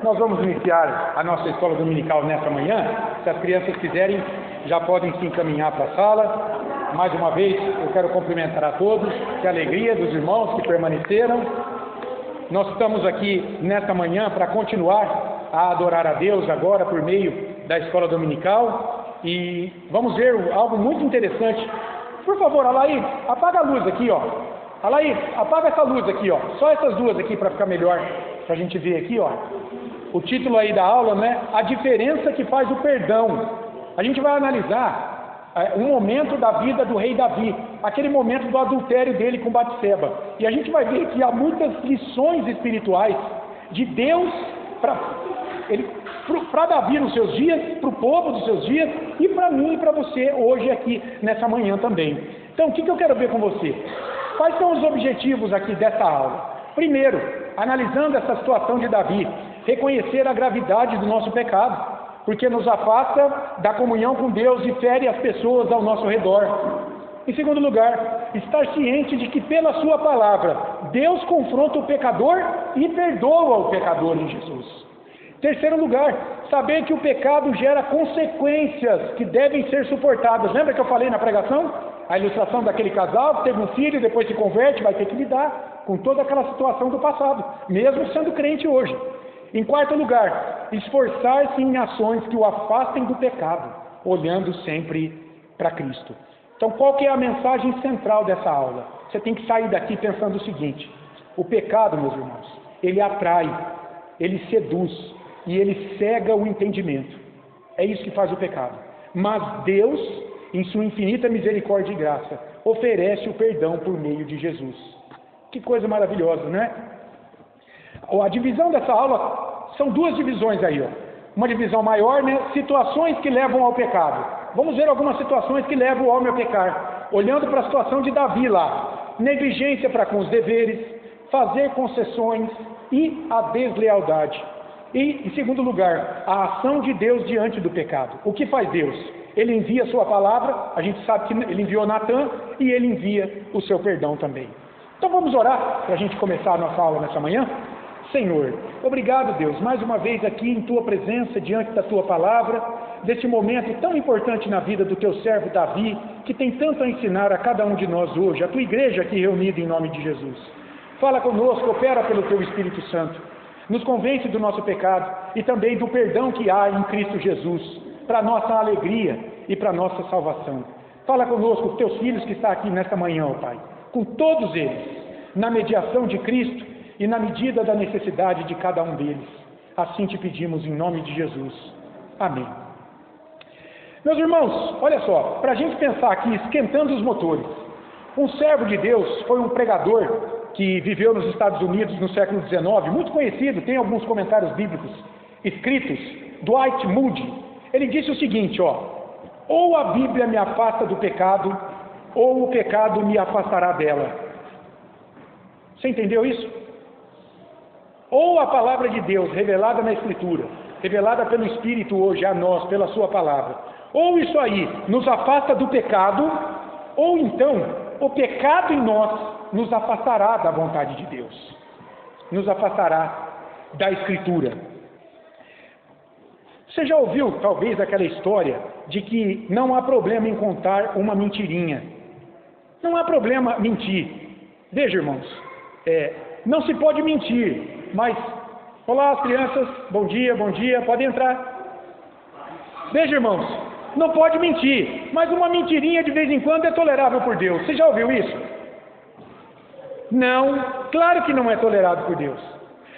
Nós vamos iniciar a nossa escola dominical nesta manhã. Se as crianças quiserem, já podem se encaminhar para a sala. Mais uma vez, eu quero cumprimentar a todos, que alegria dos irmãos que permaneceram. Nós estamos aqui nesta manhã para continuar a adorar a Deus agora por meio da escola dominical. E vamos ver algo muito interessante. Por favor, Alaí, apaga a luz aqui, ó. Alaí, apaga essa luz aqui, ó. Só essas duas aqui para ficar melhor, para a gente ver aqui, ó. O título aí da aula, né? A diferença que faz o perdão. A gente vai analisar um momento da vida do rei Davi, aquele momento do adultério dele com Batseba. E a gente vai ver que há muitas lições espirituais de Deus para Davi nos seus dias, para o povo dos seus dias, e para mim e para você hoje aqui nessa manhã também. Então, o que eu quero ver com você? Quais são os objetivos aqui dessa aula? Primeiro, analisando essa situação de Davi, reconhecer a gravidade do nosso pecado, porque nos afasta da comunhão com Deus e fere as pessoas ao nosso redor. Em segundo lugar, estar ciente de que pela sua palavra, Deus confronta o pecador e perdoa o pecador em Jesus. Terceiro lugar, saber que o pecado gera consequências que devem ser suportadas. Lembra que eu falei na pregação? A ilustração daquele casal que teve um filho e depois se converte, vai ter que lidar com toda aquela situação do passado, mesmo sendo crente hoje. Em quarto lugar, esforçar-se em ações que o afastem do pecado, olhando sempre para Cristo. Então, qual que é a mensagem central dessa aula? Você tem que sair daqui pensando o seguinte: o pecado, meus irmãos, ele atrai, ele seduz e ele cega o entendimento. É isso que faz o pecado. Mas Deus, em sua infinita misericórdia e graça, oferece o perdão por meio de Jesus. Que coisa maravilhosa, né? A divisão dessa aula são duas divisões aí, ó. Uma divisão maior, né? Situações que levam ao pecado. Vamos ver algumas situações que levam o homem a pecar. Olhando para a situação de Davi lá. Negligência para com os deveres, fazer concessões e a deslealdade. E, em segundo lugar, a ação de Deus diante do pecado. O que faz Deus? Ele envia a sua palavra, a gente sabe que ele enviou Natã, e ele envia o seu perdão também. Então vamos orar para a gente começar a nossa aula nessa manhã? Senhor, obrigado, Deus, mais uma vez aqui em Tua presença, diante da Tua palavra, deste momento tão importante na vida do Teu servo Davi, que tem tanto a ensinar a cada um de nós hoje, a Tua igreja aqui reunida em nome de Jesus. Fala conosco, opera pelo Teu Espírito Santo, nos convence do nosso pecado e também do perdão que há em Cristo Jesus, para a nossa alegria e para a nossa salvação. Fala conosco, os Teus filhos que estão aqui nesta manhã, ó Pai, com todos eles, na mediação de Cristo, e na medida da necessidade de cada um deles. Assim te pedimos em nome de Jesus. Amém. Meus irmãos, olha só, para a gente pensar aqui, esquentando os motores. Um servo de Deus foi um pregador que viveu nos Estados Unidos no século XIX, muito conhecido, tem alguns comentários bíblicos escritos, Dwight Moody. Ele disse o seguinte, ó: ou a Bíblia me afasta do pecado, ou o pecado me afastará dela. Você entendeu isso? Ou a palavra de Deus revelada na Escritura, revelada pelo Espírito hoje a nós, pela sua palavra, ou isso aí nos afasta do pecado, ou então o pecado em nós nos afastará da vontade de Deus, nos afastará da Escritura. Você já ouviu talvez aquela história de que não há problema em contar uma mentirinha? Não há problema mentir. Veja, irmãos, não se pode mentir. Mas, olá as crianças, bom dia, podem entrar. Veja, irmãos, não pode mentir, mas uma mentirinha de vez em quando é tolerável por Deus. Você já ouviu isso? Não, claro que não é tolerado por Deus.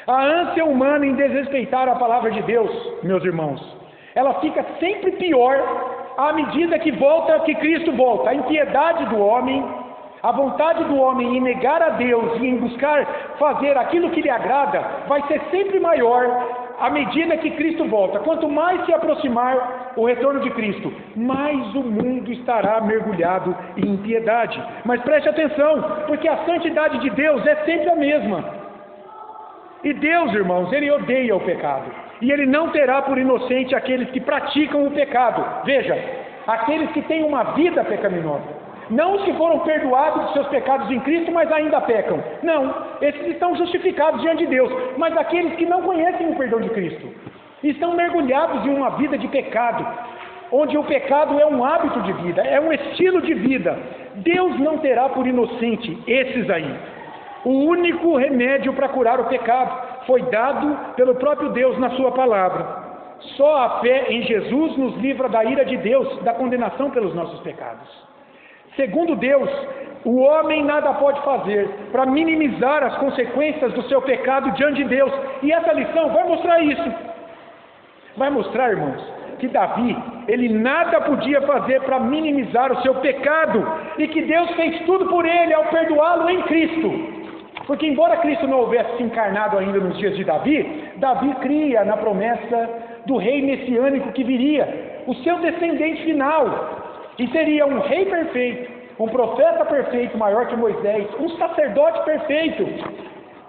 A ânsia humana em desrespeitar a palavra de Deus, meus irmãos, ela fica sempre pior à medida que Cristo volta. A impiedade do homem, a vontade do homem em negar a Deus e em buscar fazer aquilo que lhe agrada, vai ser sempre maior à medida que Cristo volta. Quanto mais se aproximar o retorno de Cristo, mais o mundo estará mergulhado em impiedade. Mas preste atenção, porque a santidade de Deus é sempre a mesma. E Deus, irmãos, Ele odeia o pecado. E Ele não terá por inocente aqueles que praticam o pecado. Veja, aqueles que têm uma vida pecaminosa. Não os que foram perdoados de seus pecados em Cristo, mas ainda pecam. Não, esses estão justificados diante de Deus. Mas aqueles que não conhecem o perdão de Cristo, estão mergulhados em uma vida de pecado, onde o pecado é um hábito de vida, é um estilo de vida. Deus não terá por inocente esses aí. O único remédio para curar o pecado foi dado pelo próprio Deus na sua palavra. Só a fé em Jesus nos livra da ira de Deus, da condenação pelos nossos pecados. Segundo Deus, o homem nada pode fazer para minimizar as consequências do seu pecado diante de Deus. E essa lição vai mostrar isso. Vai mostrar, irmãos, que Davi, ele nada podia fazer para minimizar o seu pecado, e que Deus fez tudo por ele ao perdoá-lo em Cristo. Porque embora Cristo não houvesse se encarnado ainda nos dias de Davi, Davi cria na promessa do rei messiânico que viria, o seu descendente final, e seria um rei perfeito, um profeta perfeito, maior que Moisés, um sacerdote perfeito.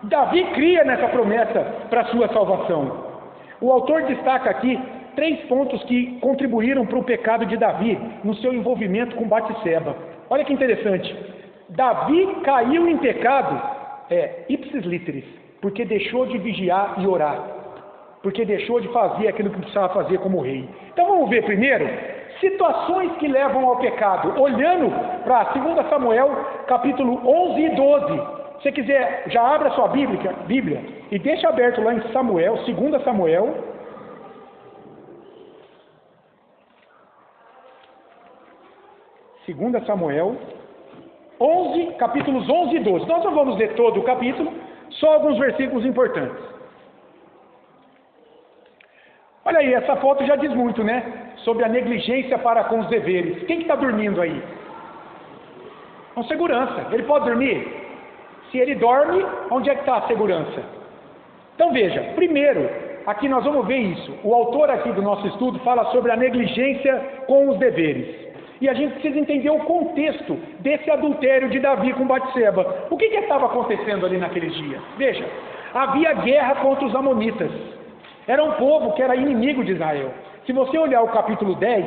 Davi cria nessa promessa para a sua salvação. O autor destaca aqui 3 pontos que contribuíram para o pecado de Davi no seu envolvimento com Batseba. Olha que interessante. Davi caiu em pecado, ipsis literis, porque deixou de vigiar e orar, porque deixou de fazer aquilo que precisava fazer como rei. Então vamos ver primeiro situações que levam ao pecado, olhando para 2 Samuel, capítulo 11 e 12. Se você quiser, já abra sua Bíblia e deixa aberto lá em Samuel, 2 Samuel. Segunda Samuel 11, capítulos 11 e 12. Nós não vamos ler todo o capítulo, só alguns versículos importantes. Olha aí, essa foto já diz muito, né? Sobre a negligência para com os deveres. Quem que está dormindo aí? Com segurança. Ele pode dormir? Se ele dorme, onde é que está a segurança? Então veja, primeiro, aqui nós vamos ver isso. O autor aqui do nosso estudo fala sobre a negligência com os deveres. E a gente precisa entender o contexto desse adultério de Davi com Batseba. O que estava acontecendo ali naqueles dias? Veja, havia guerra contra os amonitas. Era um povo que era inimigo de Israel. Se você olhar o capítulo 10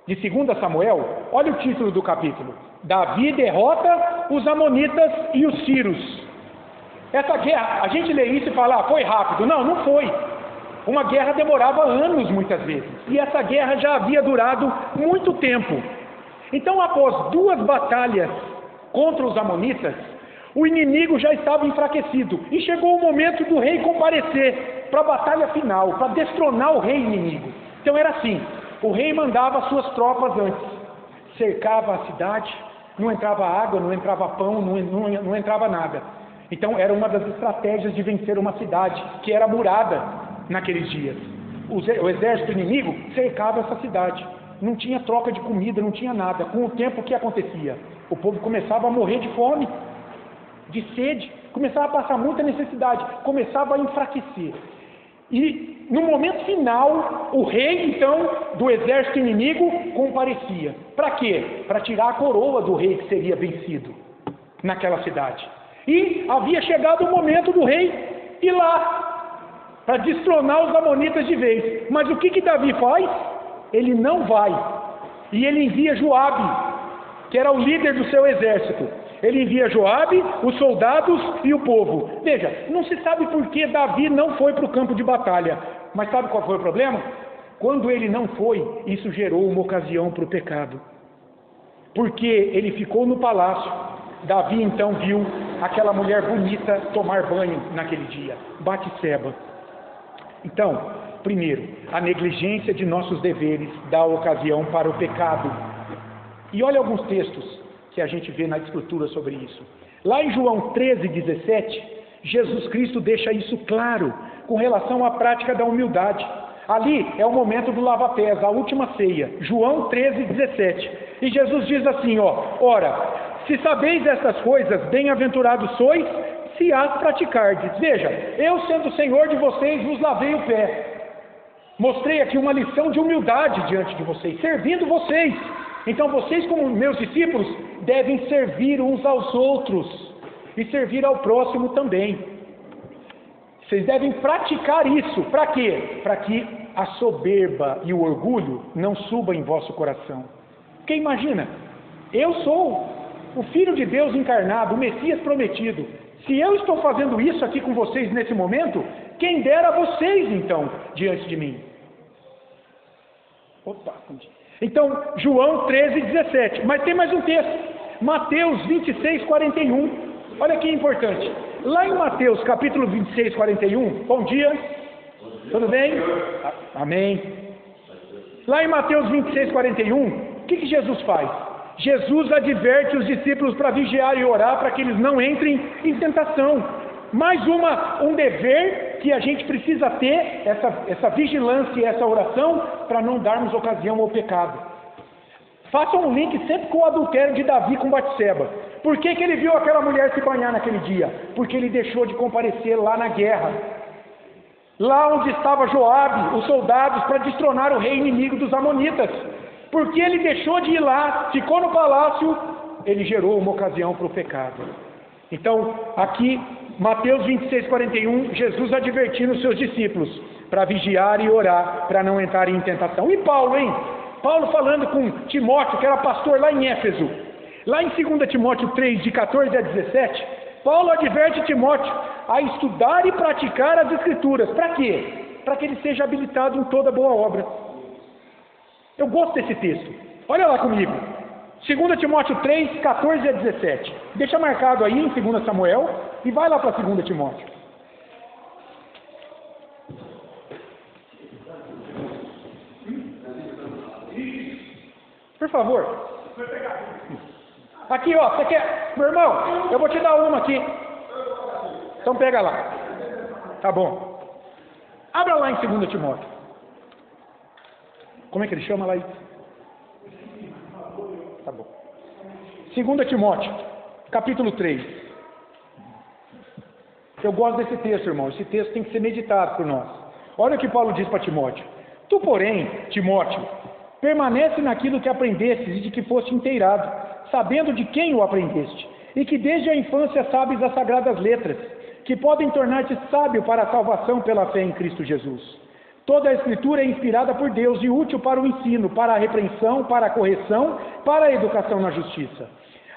de 2 Samuel, olha o título do capítulo. Davi derrota os amonitas e os sírios. Essa guerra, a gente lê isso e fala, foi rápido. Não, não foi. Uma guerra demorava anos muitas vezes. E essa guerra já havia durado muito tempo. Então, após 2 batalhas contra os amonitas, o inimigo já estava enfraquecido. E chegou o momento do rei comparecer para a batalha final, para destronar o rei inimigo. Então era assim, o rei mandava suas tropas antes. Cercava a cidade, não entrava água, não entrava pão, não entrava nada. Então era uma das estratégias de vencer uma cidade que era murada naqueles dias. O exército inimigo cercava essa cidade. Não tinha troca de comida, não tinha nada. Com o tempo, o que acontecia? O povo começava a morrer de fome, de sede, começava a passar muita necessidade, começava a enfraquecer. E no momento final, o rei, então, do exército inimigo comparecia. Para quê? Para tirar a coroa do rei que seria vencido naquela cidade. E havia chegado o momento do rei ir lá para destronar os amonitas de vez. Mas o que Davi faz? Ele não vai. E ele envia Joabe, que era o líder do seu exército. Ele envia Joabe, os soldados e o povo. Veja, não se sabe por que Davi não foi para o campo de batalha. Mas sabe qual foi o problema? Quando ele não foi, isso gerou uma ocasião para o pecado. Porque ele ficou no palácio. Davi então viu aquela mulher bonita tomar banho naquele dia, Batseba. Então, primeiro, a negligência de nossos deveres dá ocasião para o pecado. E olha alguns textos que a gente vê na Escritura sobre isso. Lá em João 13:17, Jesus Cristo deixa isso claro com relação à prática da humildade. Ali é o momento do lava-pés, a última ceia, João 13:17. E Jesus diz assim, ora, se sabeis estas coisas, bem-aventurados sois, se as praticardes. Veja, eu sendo Senhor de vocês, vos lavei o pé. Mostrei aqui uma lição de humildade diante de vocês, servindo vocês. Então vocês, como meus discípulos, devem servir uns aos outros e servir ao próximo também. Vocês devem praticar isso. Para quê? Para que a soberba e o orgulho não subam em vosso coração. Porque imagina, Eu sou o Filho de Deus encarnado, o Messias prometido. Se eu estou fazendo isso aqui com vocês nesse momento, quem dera vocês, então, diante de mim. Então, João 13:17. Mas tem mais um texto. Mateus 26:41. Olha que importante. Lá em Mateus capítulo 26:41. Bom dia. Tudo bem? Amém. Lá em Mateus 26:41, o que Jesus faz? Jesus adverte os discípulos para vigiar e orar para que eles não entrem em tentação. Mais um dever que a gente precisa ter, essa vigilância e essa oração, para não darmos ocasião ao pecado. Façam um link sempre com o adultério de Davi com Batseba. Por que ele viu aquela mulher se banhar naquele dia? Porque ele deixou de comparecer lá na guerra. Lá onde estava Joabe, os soldados, para destronar o rei inimigo dos amonitas. Porque ele deixou de ir lá, ficou no palácio, ele gerou uma ocasião para o pecado. Então, aqui, Mateus 26:41, Jesus advertindo os seus discípulos para vigiar e orar, para não entrarem em tentação. E Paulo, hein? Paulo falando com Timóteo, que era pastor lá em Éfeso. Lá em 2 Timóteo 3, de 14 a 17, Paulo adverte Timóteo a estudar e praticar as Escrituras. Para quê? Para que ele seja habilitado em toda boa obra. Eu gosto desse texto. Olha lá comigo. 2 Timóteo 3, 14 a 17. Deixa marcado aí em 2 Samuel e vai lá para 2 Timóteo. Por favor. Aqui, ó, você quer... Meu irmão, eu vou te dar uma aqui. Então pega lá. Tá bom. Abra lá em 2 Timóteo. Como é que ele chama lá? Tá bom. 2 Timóteo, capítulo 3. Eu gosto desse texto, irmão. Esse texto tem que ser meditado por nós. Olha o que Paulo diz para Timóteo. Tu, porém, Timóteo, permanece naquilo que aprendestes e de que foste inteirado, sabendo de quem o aprendeste, e que desde a infância sabes as sagradas letras, que podem tornar-te sábio para a salvação pela fé em Cristo Jesus. Toda a Escritura é inspirada por Deus e útil para o ensino, para a repreensão, para a correção, para a educação na justiça,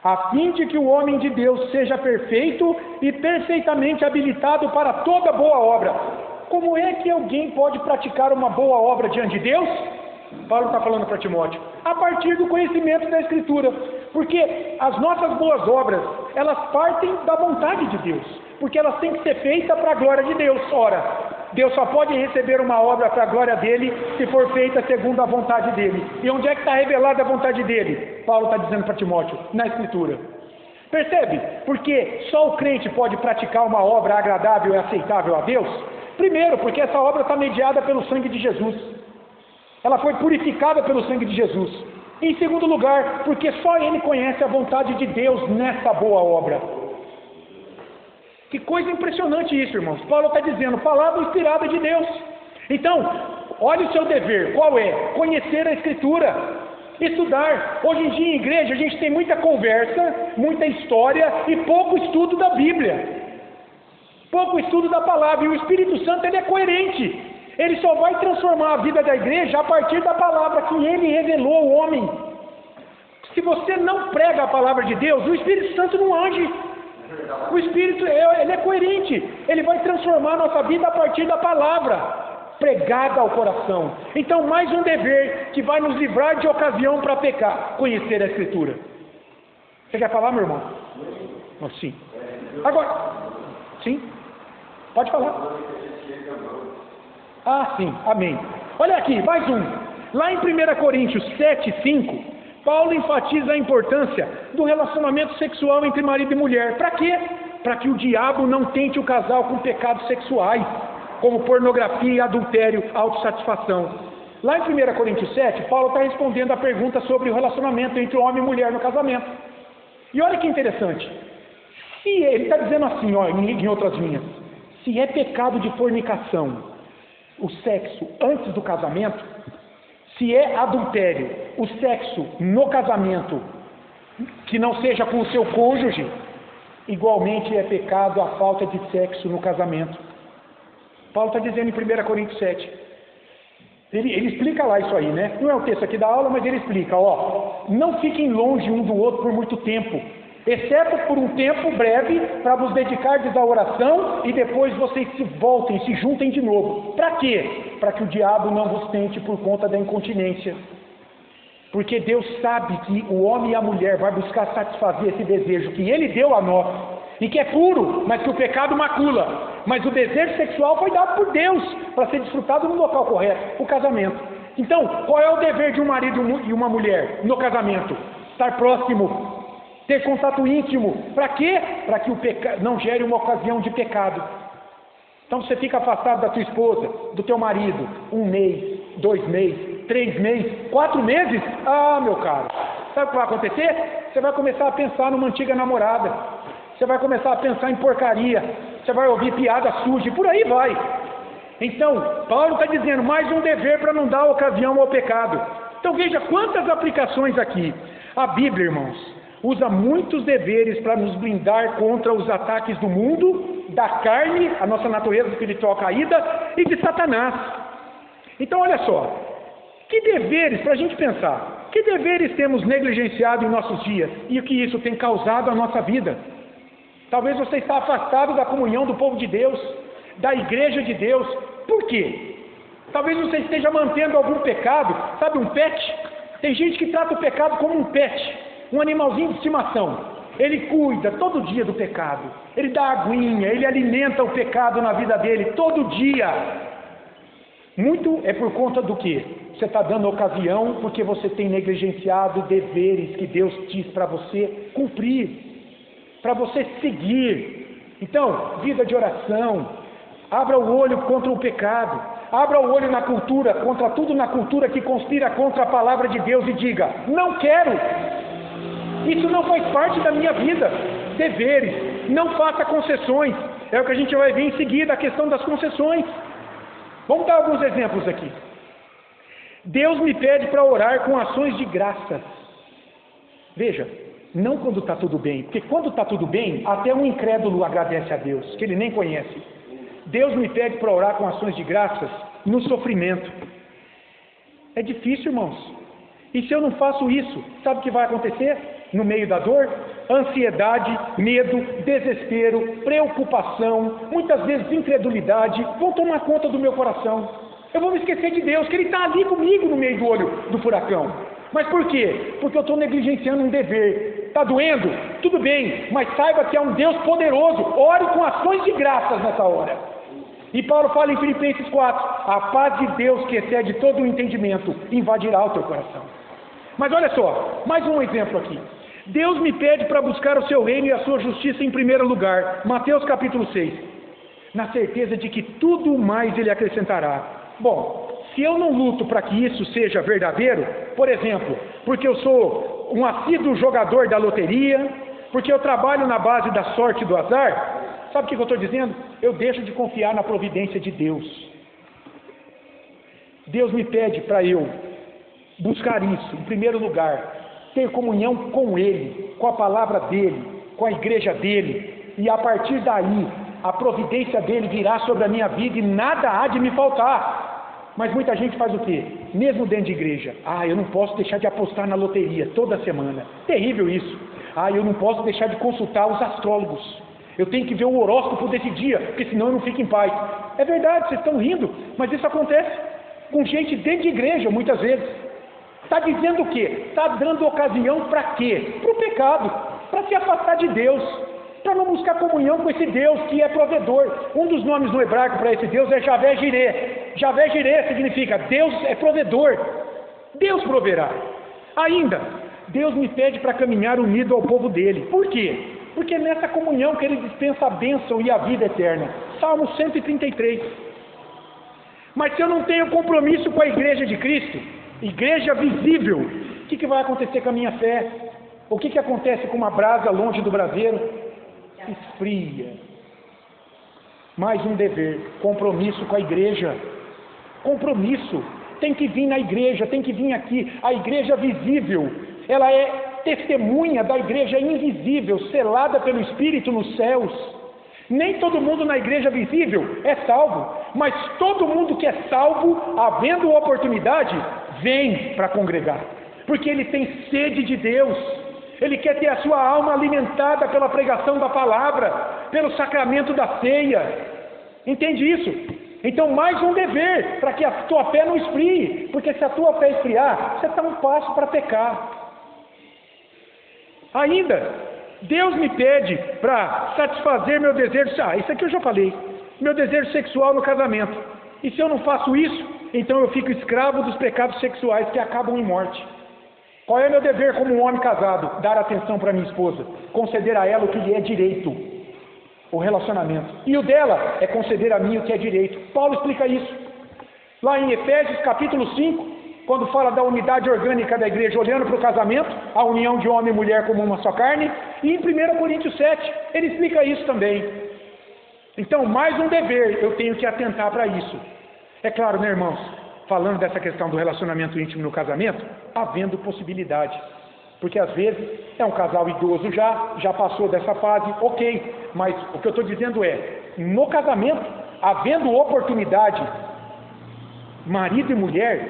a fim de que o homem de Deus seja perfeito e perfeitamente habilitado para toda boa obra. Como é que alguém pode praticar uma boa obra diante de Deus? Paulo está falando para Timóteo, a partir do conhecimento da Escritura, porque as nossas boas obras, elas partem da vontade de Deus, porque elas têm que ser feitas para a glória de Deus. Ora, Deus só pode receber uma obra para a glória dele se for feita segundo a vontade dele. E onde é que está revelada a vontade dele? Paulo está dizendo para Timóteo, na Escritura. Percebe? Porque só o crente pode praticar uma obra agradável e aceitável a Deus. Primeiro, porque essa obra está mediada pelo sangue de Jesus. Ela foi purificada pelo sangue de Jesus. Em segundo lugar, porque só Ele conhece a vontade de Deus nessa boa obra. Que coisa impressionante isso, irmãos. Paulo está dizendo, palavra inspirada de Deus. Então, olha o seu dever. Qual é? Conhecer a Escritura. Estudar. Hoje em dia em igreja a gente tem muita conversa, muita história e pouco estudo da Bíblia. Pouco estudo da palavra. E o Espírito Santo, ele é coerente. Ele só vai transformar a vida da igreja a partir da palavra que ele revelou ao homem. Se você não prega a palavra de Deus, o Espírito Santo não age. O Espírito, ele é coerente. Ele vai transformar a nossa vida a partir da palavra pregada ao coração. Então, mais um dever que vai nos livrar de ocasião para pecar: conhecer a Escritura. Você quer falar, meu irmão? Oh, sim. Agora, sim? Pode falar. Ah, sim, amém. Olha aqui, mais um. Lá em 1 Coríntios 7, 5, Paulo enfatiza a importância do relacionamento sexual entre marido e mulher. Para quê? Para que o diabo não tente o casal com pecados sexuais, como pornografia, adultério, autossatisfação. Lá em 1 Coríntios 7, Paulo está respondendo a pergunta sobre o relacionamento entre homem e mulher no casamento. E olha que interessante. Se ele está dizendo assim, ó, em outras linhas, se é pecado de fornicação o sexo antes do casamento, se é adultério o sexo no casamento que não seja com o seu cônjuge, igualmente é pecado a falta de sexo no casamento. Paulo está dizendo em 1 Coríntios 7. Ele explica lá isso aí, né? Não é o texto aqui da aula, mas ele explica, ó, não fiquem longe um do outro por muito tempo, exceto por um tempo breve, para vos dedicardes à oração, e depois vocês se voltem, se juntem de novo. Para quê? Para que o diabo não vos tente por conta da incontinência. Porque Deus sabe que o homem e a mulher vai buscar satisfazer esse desejo que Ele deu a nós, e que é puro, mas que o pecado macula. Mas o desejo sexual foi dado por Deus, para ser desfrutado no local correto, o casamento. Então, qual é o dever de um marido e uma mulher no casamento? Estar próximo, ter contato íntimo. Para quê? Para que o pecado não gere uma ocasião de pecado. Então você fica afastado da tua esposa, do teu marido, 1 mês, 2 meses, 3 meses, 4 meses? Ah, meu caro, sabe o que vai acontecer? Você vai começar a pensar numa antiga namorada, você vai começar a pensar em porcaria, você vai ouvir piada suja e por aí vai. Então, Paulo está dizendo, mais um dever para não dar ocasião ao pecado. Então veja quantas aplicações aqui. A Bíblia, irmãos, usa muitos deveres para nos blindar contra os ataques do mundo, da carne, a nossa natureza espiritual caída, e de Satanás. Então olha só, que deveres, para a gente pensar, que deveres temos negligenciado em nossos dias, e o que isso tem causado à nossa vida? Talvez você está afastado da comunhão do povo de Deus, da igreja de Deus. Por quê? Talvez você esteja mantendo algum pecado, sabe, um pet? Tem gente que trata o pecado como um pet, um animalzinho de estimação. Ele cuida todo dia do pecado, ele dá aguinha, ele alimenta o pecado na vida dele todo dia. Muito é por conta do quê? Você está dando ocasião porque você tem negligenciado deveres que Deus diz para você cumprir, para você seguir. Então, vida de oração, abra o olho contra o pecado, abra o olho na cultura, contra tudo na cultura que conspira contra a palavra de Deus e diga, não quero, isso não faz parte da minha vida. Deveres, não faça concessões, é o que a gente vai ver em seguida, a questão das concessões. Vamos dar alguns exemplos aqui. Deus me pede para orar com ações de graças. Veja, não quando está tudo bem, porque quando está tudo bem, até um incrédulo agradece a Deus, que ele nem conhece. Deus me pede para orar com ações de graças no sofrimento. É difícil, irmãos. E se eu não faço isso, sabe o que vai acontecer? No meio da dor, ansiedade, medo, desespero, preocupação, muitas vezes incredulidade, vão tomar conta do meu coração. Eu vou me esquecer de Deus, que Ele está ali comigo no meio do olho do furacão. Mas por quê? Porque eu estou negligenciando um dever. Está doendo? Tudo bem, mas saiba que há um Deus poderoso. Ore com ações de graças nessa hora. E Paulo fala em Filipenses 4, a paz de Deus que excede todo o entendimento invadirá o teu coração. Mas olha só, mais um exemplo aqui. Deus me pede para buscar o seu reino e a sua justiça em primeiro lugar. Mateus capítulo 6. Na certeza de que tudo mais Ele acrescentará. Bom, se eu não luto para que isso seja verdadeiro, por exemplo, porque eu sou um assíduo jogador da loteria, porque eu trabalho na base da sorte e do azar, sabe o que eu estou dizendo? Eu deixo de confiar na providência de Deus. Deus me pede para eu buscar isso, em primeiro lugar, ter comunhão com Ele, com a palavra dEle, com a igreja dEle, e a partir daí, a providência dEle virá sobre a minha vida e nada há de me faltar. Mas muita gente faz o quê? Mesmo dentro de igreja, eu não posso deixar de apostar na loteria toda semana, terrível isso. Eu não posso deixar de consultar os astrólogos, eu tenho que ver o horóscopo desse dia, porque senão eu não fico em paz. É verdade, vocês estão rindo, mas isso acontece com gente dentro de igreja, muitas vezes. Está dizendo o quê? Está dando ocasião para quê? Para o pecado, para se afastar de Deus, para não buscar comunhão com esse Deus que é provedor. Um dos nomes no hebraico para esse Deus é Javé Jireh. Javé Jireh significa Deus é provedor, Deus proverá. Ainda, Deus me pede para caminhar unido ao povo dele. Por quê? Porque é nessa comunhão que ele dispensa a bênção e a vida eterna. Salmo 133. Mas se eu não tenho compromisso com a igreja de Cristo, igreja visível, o que vai acontecer com a minha fé? O que acontece com uma brasa longe do braseiro? Esfria. Mais um dever, compromisso com a igreja. Compromisso, tem que vir na igreja, tem que vir aqui. A igreja visível, ela é testemunha da igreja invisível, selada pelo Espírito nos céus. Nem todo mundo na igreja visível é salvo, mas todo mundo que é salvo, havendo oportunidade, vem para congregar, porque ele tem sede de Deus, ele quer ter a sua alma alimentada pela pregação da palavra, pelo sacramento da ceia. Entende isso? Então, mais um dever para que a tua fé não esfrie, porque se a tua fé esfriar, você está um passo para pecar. Ainda, Deus me pede para satisfazer meu desejo, isso aqui eu já falei, meu desejo sexual no casamento. E se eu não faço isso, então eu fico escravo dos pecados sexuais que acabam em morte. Qual é meu dever como um homem casado? Dar atenção para minha esposa, conceder a ela o que lhe é direito, o relacionamento. E o dela é conceder a mim o que é direito. Paulo explica isso lá em Efésios capítulo 5, quando fala da unidade orgânica da igreja, olhando para o casamento, a união de homem e mulher como uma só carne. E em 1 Coríntios 7, ele explica isso também. Então, mais um dever, eu tenho que atentar para isso. É claro, né, irmãos, falando dessa questão do relacionamento íntimo no casamento, havendo possibilidade. Porque às vezes é um casal idoso já passou dessa fase, ok. Mas o que eu estou dizendo é, no casamento, havendo oportunidade, marido e mulher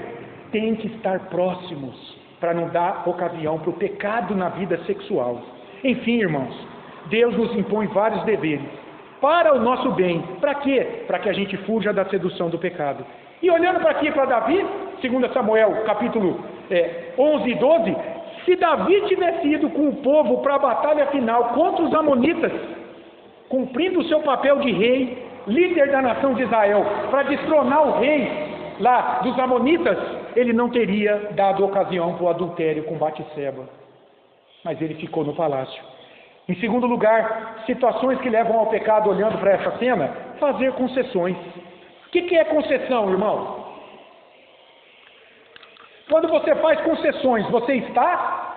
têm que estar próximos para não dar ocasião para o pecado na vida sexual. Enfim, irmãos, Deus nos impõe vários deveres para o nosso bem. Para quê? Para que a gente fuja da sedução do pecado. E olhando para aqui para Davi, 2 Samuel capítulo 11 e 12, se Davi tivesse ido com o povo para a batalha final contra os amonitas, cumprindo o seu papel de rei, líder da nação de Israel, para destronar o rei lá dos amonitas, ele não teria dado ocasião para o adultério com Batseba. Mas ele ficou no palácio. Em segundo lugar, situações que levam ao pecado, olhando para essa cena, fazer concessões. O que é concessão, irmão? Quando você faz concessões, você está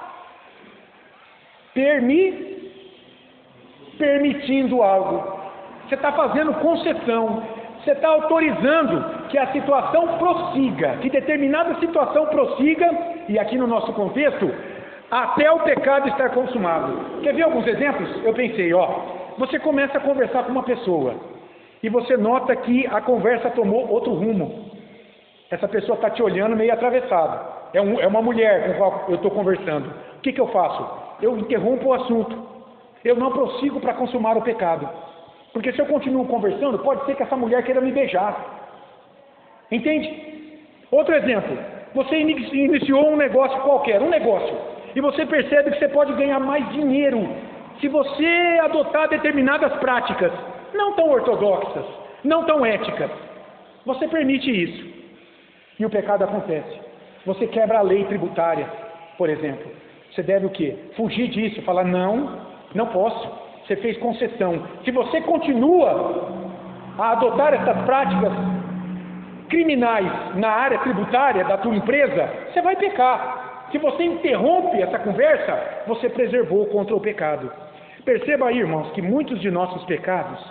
permitindo algo. Você está fazendo concessão. Você está autorizando que a situação prossiga, que determinada situação prossiga, e aqui no nosso contexto, até o pecado estar consumado. Quer ver alguns exemplos? Eu pensei, você começa a conversar com uma pessoa, e você nota que a conversa tomou outro rumo. Essa pessoa está te olhando meio atravessada. É uma mulher com a qual eu estou conversando. O que eu faço? Eu interrompo o assunto. Eu não prossigo para consumar o pecado. Porque se eu continuo conversando, pode ser que essa mulher queira me beijar. Entende? Outro exemplo. Você iniciou um negócio qualquer, e você percebe que você pode ganhar mais dinheiro se você adotar determinadas práticas, não tão ortodoxas, não tão éticas. Você permite isso. E o pecado acontece. Você quebra a lei tributária, por exemplo. Você deve o quê? Fugir disso, falar, não posso. Você fez concessão. Se você continua a adotar essas práticas criminais na área tributária da tua empresa, você vai pecar. Se você interrompe essa conversa, você preservou contra o pecado. Perceba aí, irmãos, que muitos de nossos pecados,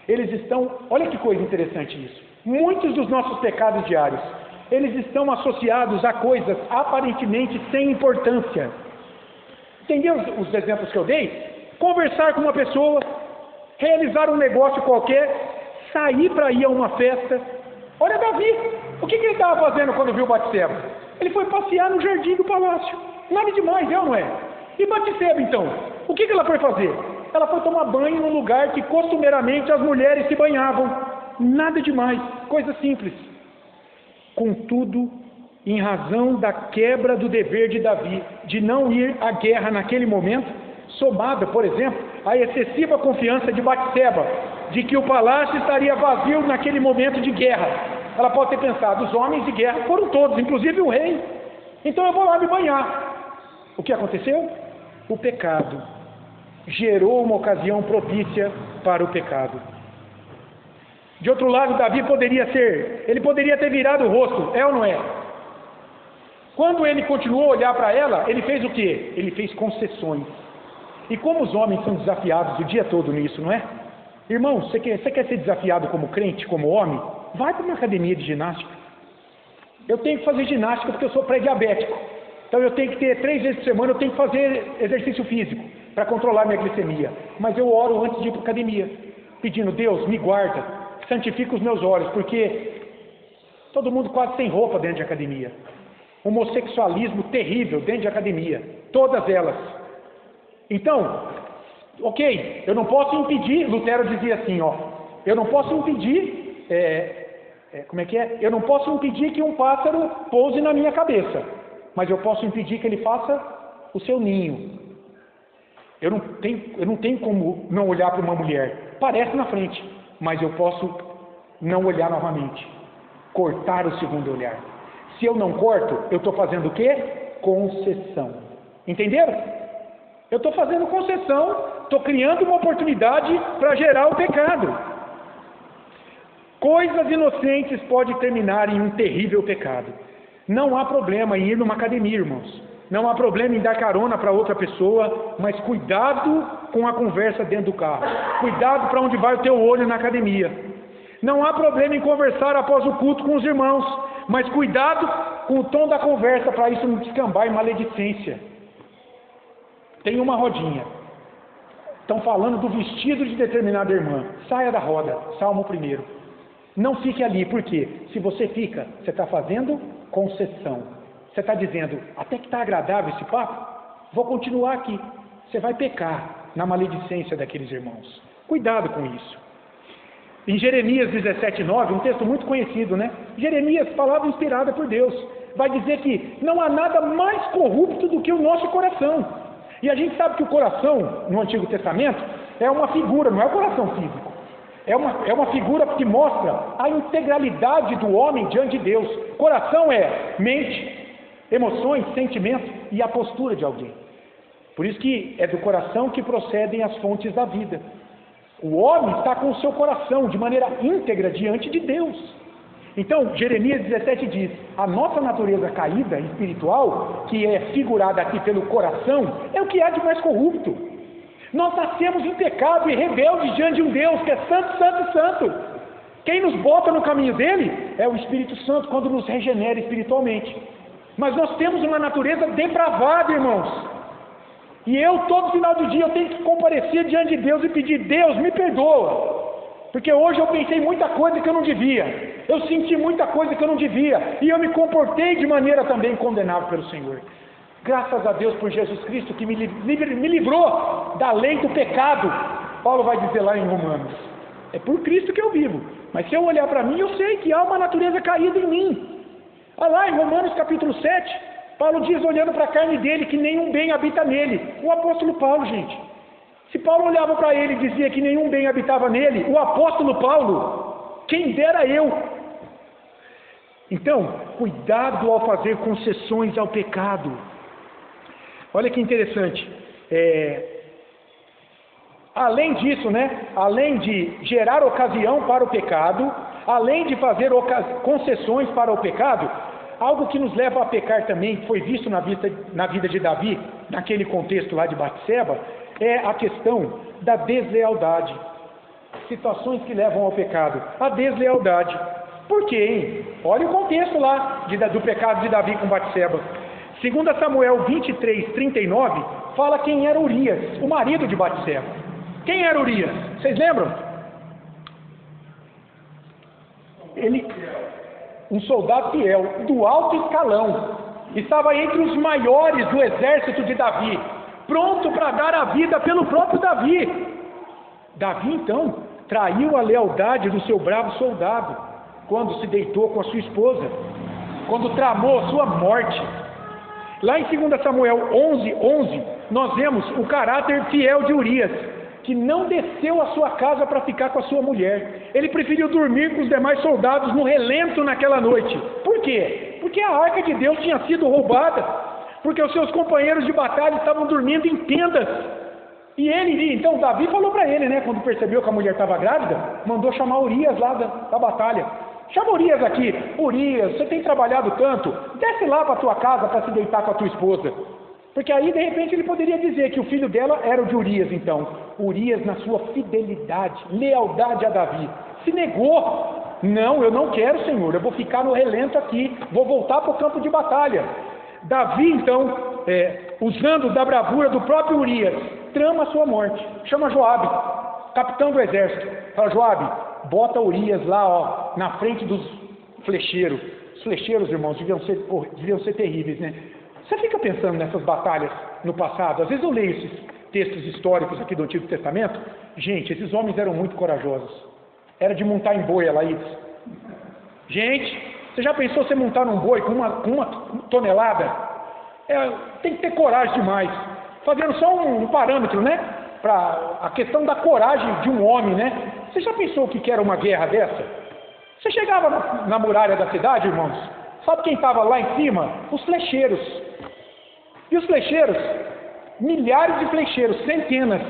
eles estão... Olha que coisa interessante isso. Muitos dos nossos pecados diários, eles estão associados a coisas aparentemente sem importância. Entendeu os exemplos que eu dei? Conversar com uma pessoa, realizar um negócio qualquer, sair para ir a uma festa. Olha Davi, o que ele estava fazendo quando viu Batseba? Ele foi passear no jardim do palácio. Nada demais, é ou não é? E Batseba então? O que ela foi fazer? Ela foi tomar banho num lugar que costumeiramente as mulheres se banhavam. Nada demais, coisa simples. Contudo, em razão da quebra do dever de Davi, de não ir à guerra naquele momento, somada, por exemplo, à excessiva confiança de Batseba, de que o palácio estaria vazio naquele momento de guerra. Ela pode ter pensado, os homens de guerra foram todos, inclusive o rei. Então eu vou lá me banhar. O que aconteceu? O pecado gerou uma ocasião propícia para o pecado. De outro lado, Davi poderia ter virado o rosto, é ou não é? Quando ele continuou a olhar para ela, ele fez o quê? Ele fez concessões. E como os homens são desafiados o dia todo nisso, não é? Irmão, você quer ser desafiado como crente, como homem? Vai para uma academia de ginástica. Eu tenho que fazer ginástica porque eu sou pré-diabético. Então eu tenho que ter 3 vezes por semana, eu tenho que fazer exercício físico para controlar minha glicemia. Mas eu oro antes de ir para a academia. pedindo: Deus, me guarda, santifica os meus olhos, porque todo mundo quase sem roupa dentro de academia. Homossexualismo terrível dentro de academia, todas elas. Então, ok, eu não posso impedir, Lutero dizia assim, eu não posso impedir, eu não posso impedir que um pássaro pouse na minha cabeça, mas eu posso impedir que ele faça o seu ninho. Eu não tenho como não olhar para uma mulher, parece na frente, mas eu posso não olhar novamente, cortar o segundo olhar. Se eu não corto, eu estou fazendo o quê? Concessão. Entenderam? Eu estou fazendo concessão, estou criando uma oportunidade para gerar o pecado. Coisas inocentes podem terminar em um terrível pecado. Não há problema em ir numa academia, irmãos. Não há problema em dar carona para outra pessoa, mas cuidado com a conversa dentro do carro. Cuidado para onde vai o teu olho na academia. Não há problema em conversar após o culto com os irmãos, mas cuidado com o tom da conversa para isso não descambar em maledicência. Tem uma rodinha. Estão falando do vestido de determinada irmã. Saia da roda. Salmo 1. Não fique ali, por quê? Se você fica, você está fazendo concessão. Você está dizendo: até que está agradável esse papo, vou continuar aqui. Você vai pecar na maledicência daqueles irmãos. Cuidado com isso. Em Jeremias 17:9, um texto muito conhecido, né? Jeremias, palavra inspirada por Deus, vai dizer que não há nada mais corrupto do que o nosso coração. E a gente sabe que o coração, no Antigo Testamento, é uma figura, não é o coração físico. É uma figura que mostra a integralidade do homem diante de Deus. Coração é mente, emoções, sentimentos e a postura de alguém. Por isso que é do coração que procedem as fontes da vida. O homem está com o seu coração de maneira íntegra diante de Deus. Então, Jeremias 17 diz: a nossa natureza caída espiritual, que é figurada aqui pelo coração, é o que há de mais corrupto. Nós nascemos em pecado e rebeldes diante de um Deus que é santo, santo, santo. Quem nos bota no caminho dele é o Espírito Santo, quando nos regenera espiritualmente. Mas nós temos uma natureza depravada, irmãos. E todo final do dia, eu tenho que comparecer diante de Deus e pedir: Deus, me perdoa. Porque hoje eu pensei muita coisa que eu não devia. Eu senti muita coisa que eu não devia. E eu me comportei de maneira também condenável pelo Senhor. Graças a Deus por Jesus Cristo, que me livrou da lei do pecado. Paulo vai dizer lá em Romanos: é por Cristo que eu vivo. Mas se eu olhar para mim, eu sei que há uma natureza caída em mim. Olha lá em Romanos capítulo 7, Paulo diz, olhando para a carne dele, que nenhum bem habita nele. O apóstolo Paulo, gente. Se Paulo olhava para ele e dizia que nenhum bem habitava nele, o apóstolo Paulo, quem dera eu. Então, cuidado ao fazer concessões ao pecado. Olha que interessante. Além disso, né? Além de gerar ocasião para o pecado, além de fazer concessões para o pecado, algo que nos leva a pecar também, que foi visto na vida de Davi, naquele contexto lá de Batseba, é a questão da deslealdade. Situações que levam ao pecado. A deslealdade. Por quê, hein? Olha o contexto lá do pecado de Davi com Batseba. 2 Samuel 23:39 fala quem era Urias, o marido de Batseba. Quem era Urias? Vocês lembram? Ele, um soldado fiel, do alto escalão, estava entre os maiores do exército de Davi, pronto para dar a vida pelo próprio Davi. Davi, então, traiu a lealdade do seu bravo soldado, quando se deitou com a sua esposa, quando tramou a sua morte. Lá em 2 Samuel 11:11, nós vemos o caráter fiel de Urias, que não desceu à sua casa para ficar com a sua mulher. Ele preferiu dormir com os demais soldados no relento naquela noite. Por quê? Porque a arca de Deus tinha sido roubada, porque os seus companheiros de batalha estavam dormindo em tendas. E então Davi falou para ele, né, quando percebeu que a mulher estava grávida, mandou chamar Urias lá da batalha. Chama Urias aqui. Urias, você tem trabalhado tanto, desce lá para a tua casa para se deitar com a tua esposa. Porque aí, de repente, ele poderia dizer que o filho dela era o de Urias, então. Urias, na sua fidelidade, lealdade a Davi, se negou. Não, eu não quero, Senhor, eu vou ficar no relento aqui, vou voltar para o campo de batalha. Davi, então, usando da bravura do próprio Urias, trama a sua morte. Chama Joabe. capitão do exército, fala: Joabe, bota Urias lá, ó, na frente dos flecheiros. Os flecheiros, irmãos, deviam ser terríveis, né? Você fica pensando nessas batalhas no passado. Às vezes eu leio esses textos históricos aqui do Antigo Testamento. Gente, esses homens eram muito corajosos. Era de montar em boi, Laís. Gente, você já pensou você montar num boi com uma tonelada? Tem que ter coragem demais. Fazendo só um parâmetro, né? Para a questão da coragem de um homem, né? Você já pensou o que era uma guerra dessa? Você chegava na muralha da cidade, irmãos, sabe quem estava lá em cima? Os flecheiros. E os flecheiros, milhares de flecheiros, centenas,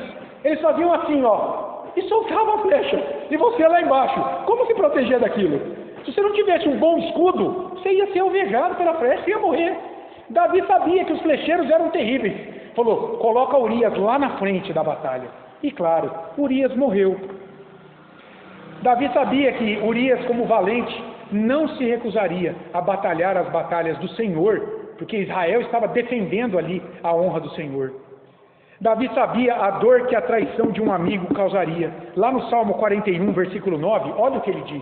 eles faziam assim, ó, e soltavam a flecha, e você lá embaixo. Como se proteger daquilo? Se você não tivesse um bom escudo, você ia ser alvejado pela flecha, você ia morrer. Davi sabia que os flecheiros eram terríveis. Falou: coloca Urias lá na frente da batalha. E claro, Urias morreu. Davi sabia que Urias, como valente, não se recusaria a batalhar as batalhas do Senhor, porque Israel estava defendendo ali a honra do Senhor. Davi sabia a dor que a traição de um amigo causaria. Lá no Salmo 41, versículo 9, olha o que ele diz.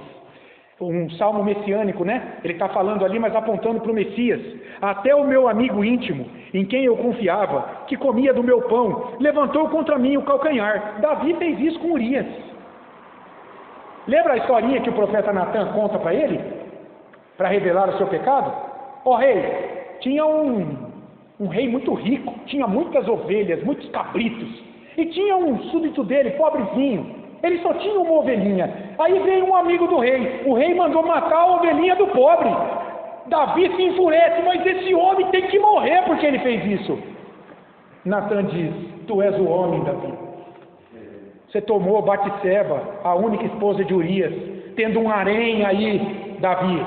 Um salmo messiânico, né? Ele está falando ali, mas apontando para o Messias. Até o meu amigo íntimo, em quem eu confiava, que comia do meu pão, levantou contra mim o calcanhar. Davi fez isso com Urias. Lembra a historinha que o profeta Natan conta para ele? Para revelar o seu pecado? Ó rei, tinha um rei muito rico, tinha muitas ovelhas, muitos cabritos, e tinha um súdito dele, pobrezinho. Ele só tinha uma ovelhinha. Aí veio um amigo do rei. O rei mandou matar a ovelhinha do pobre. Davi se enfurece: mas esse homem tem que morrer porque ele fez isso. Natan diz: tu és o homem, Davi. Você tomou Batseba, a única esposa de Urias, tendo um harém aí, Davi.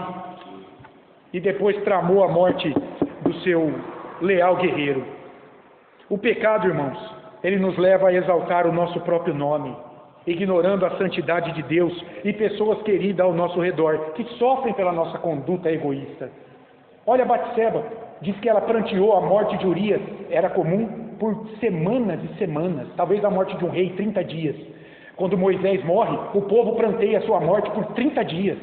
E depois tramou a morte do seu leal guerreiro. O pecado, irmãos, ele nos leva a exaltar o nosso próprio nome, ignorando a santidade de Deus e pessoas queridas ao nosso redor, que sofrem pela nossa conduta egoísta. Olha Batseba, diz que ela pranteou a morte de Urias, era comum por semanas e semanas, talvez a morte de um rei, 30 dias. Quando Moisés morre, o povo pranteia a sua morte por 30 dias.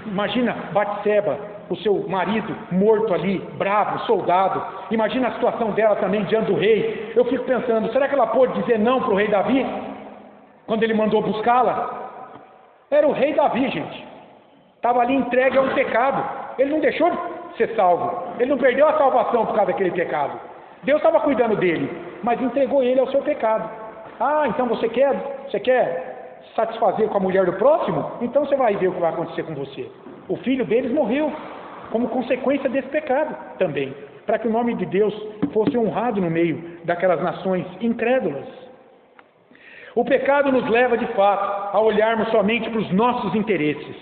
Imagina Batseba, o seu marido morto ali, bravo, soldado. Imagina a situação dela também diante do rei. Eu fico pensando, será que ela pôde dizer não para o rei Davi? Quando ele mandou buscá-la? Era o rei Davi, gente. Estava ali entregue a um pecado. Ele não deixou de ser salvo. Ele não perdeu a salvação por causa daquele pecado. Deus estava cuidando dele, mas entregou ele ao seu pecado. Ah, então você quer satisfazer com a mulher do próximo? Então você vai ver o que vai acontecer com você. O filho deles morreu como consequência desse pecado também, para que o nome de Deus fosse honrado no meio daquelas nações incrédulas. O pecado nos leva, de fato, a olharmos somente para os nossos interesses.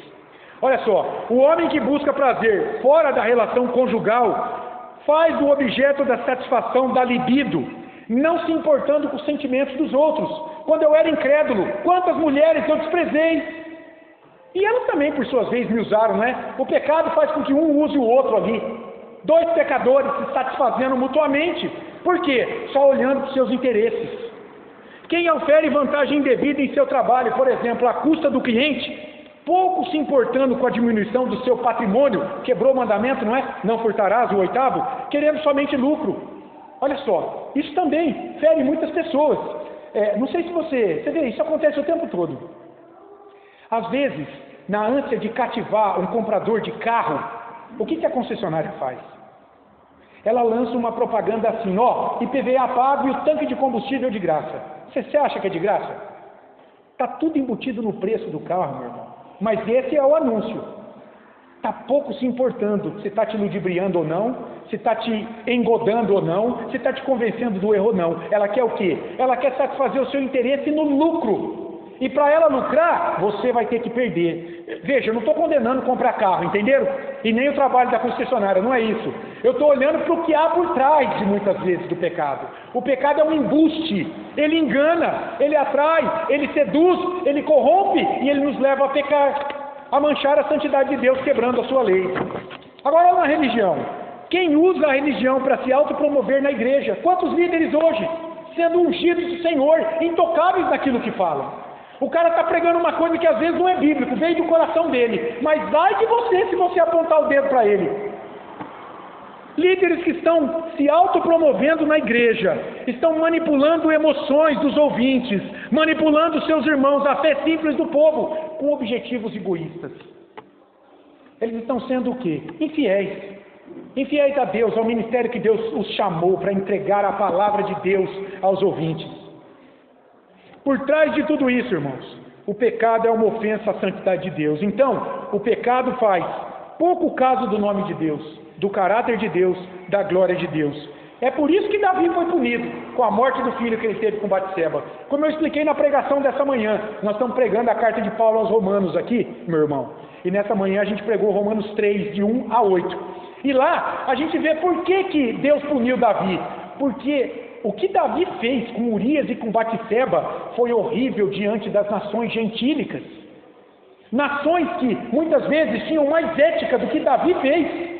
Olha só, o homem que busca prazer fora da relação conjugal faz o objeto da satisfação da libido, não se importando com os sentimentos dos outros. Quando eu era incrédulo, quantas mulheres eu desprezei! E elas também, por suas vezes, me usaram, né? O pecado faz com que um use o outro ali. Dois pecadores se satisfazendo mutuamente. Por quê? Só olhando para os seus interesses. Quem ofere vantagem indevida em seu trabalho, por exemplo, à custa do cliente, pouco se importando com a diminuição do seu patrimônio, quebrou o mandamento, não é? Não furtarás, o 8º, querendo somente lucro. Olha só, isso também fere muitas pessoas. Não sei se você vê, isso acontece o tempo todo. Às vezes, na ânsia de cativar um comprador de carro, o que a concessionária faz? Ela lança uma propaganda assim, ó, IPVA pago e o tanque de combustível de graça. Você acha que é de graça? Está tudo embutido no preço do carro, meu irmão. Mas esse é o anúncio. Está pouco se importando se está te ludibriando ou não, se está te engodando ou não, se está te convencendo do erro ou não. Ela quer o quê? Ela quer satisfazer o seu interesse no lucro. E para ela lucrar, você vai ter que perder. Veja, eu não estou condenando comprar carro, entenderam? E nem o trabalho da concessionária, não é isso. Eu estou olhando para o que há por trás de muitas vezes do pecado. O pecado é um embuste. Ele engana, ele atrai, ele seduz, ele corrompe e ele nos leva a pecar, a manchar a santidade de Deus, quebrando a sua lei. Agora na religião. Quem usa a religião para se autopromover na igreja? Quantos líderes hoje sendo ungidos do Senhor, intocáveis naquilo que falam. O cara está pregando uma coisa que às vezes não é bíblico, veio do coração dele, mas vai de você se você apontar o dedo para ele. Líderes que estão se autopromovendo na igreja, estão manipulando emoções dos ouvintes, manipulando seus irmãos, a fé simples do povo, com objetivos egoístas. Eles estão sendo o quê? Infiéis. Infiéis a Deus, ao ministério que Deus os chamou para entregar a palavra de Deus aos ouvintes. Por trás de tudo isso, irmãos, o pecado é uma ofensa à santidade de Deus. Então, o pecado faz pouco caso do nome de Deus, do caráter de Deus, da glória de Deus. É por isso que Davi foi punido com a morte do filho que ele teve com Batseba. Como eu expliquei na pregação dessa manhã, nós estamos pregando a carta de Paulo aos Romanos aqui, meu irmão. E nessa manhã a gente pregou Romanos 3, de 1 a 8. E lá a gente vê por que Deus puniu Davi. Porque o que Davi fez com Urias e com Batseba foi horrível diante das nações gentílicas. Nações que muitas vezes tinham mais ética do que Davi fez.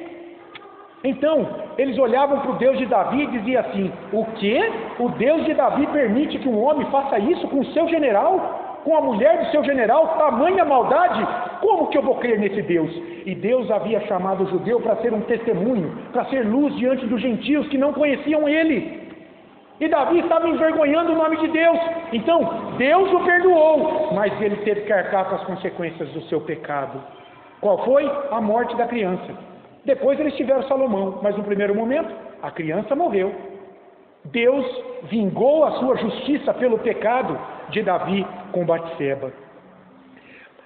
Então, eles olhavam para o Deus de Davi e diziam assim: o quê? O Deus de Davi permite que um homem faça isso com o seu general? Com a mulher do seu general? Tamanha maldade? Como que eu vou crer nesse Deus? E Deus havia chamado o judeu para ser um testemunho, para ser luz diante dos gentios que não conheciam ele. E Davi estava envergonhando o nome de Deus. Então, Deus o perdoou, mas ele teve que arcar com as consequências do seu pecado. Qual foi? A morte da criança. Depois eles tiveram Salomão, mas no primeiro momento, a criança morreu. Deus vingou a sua justiça pelo pecado de Davi com Batseba.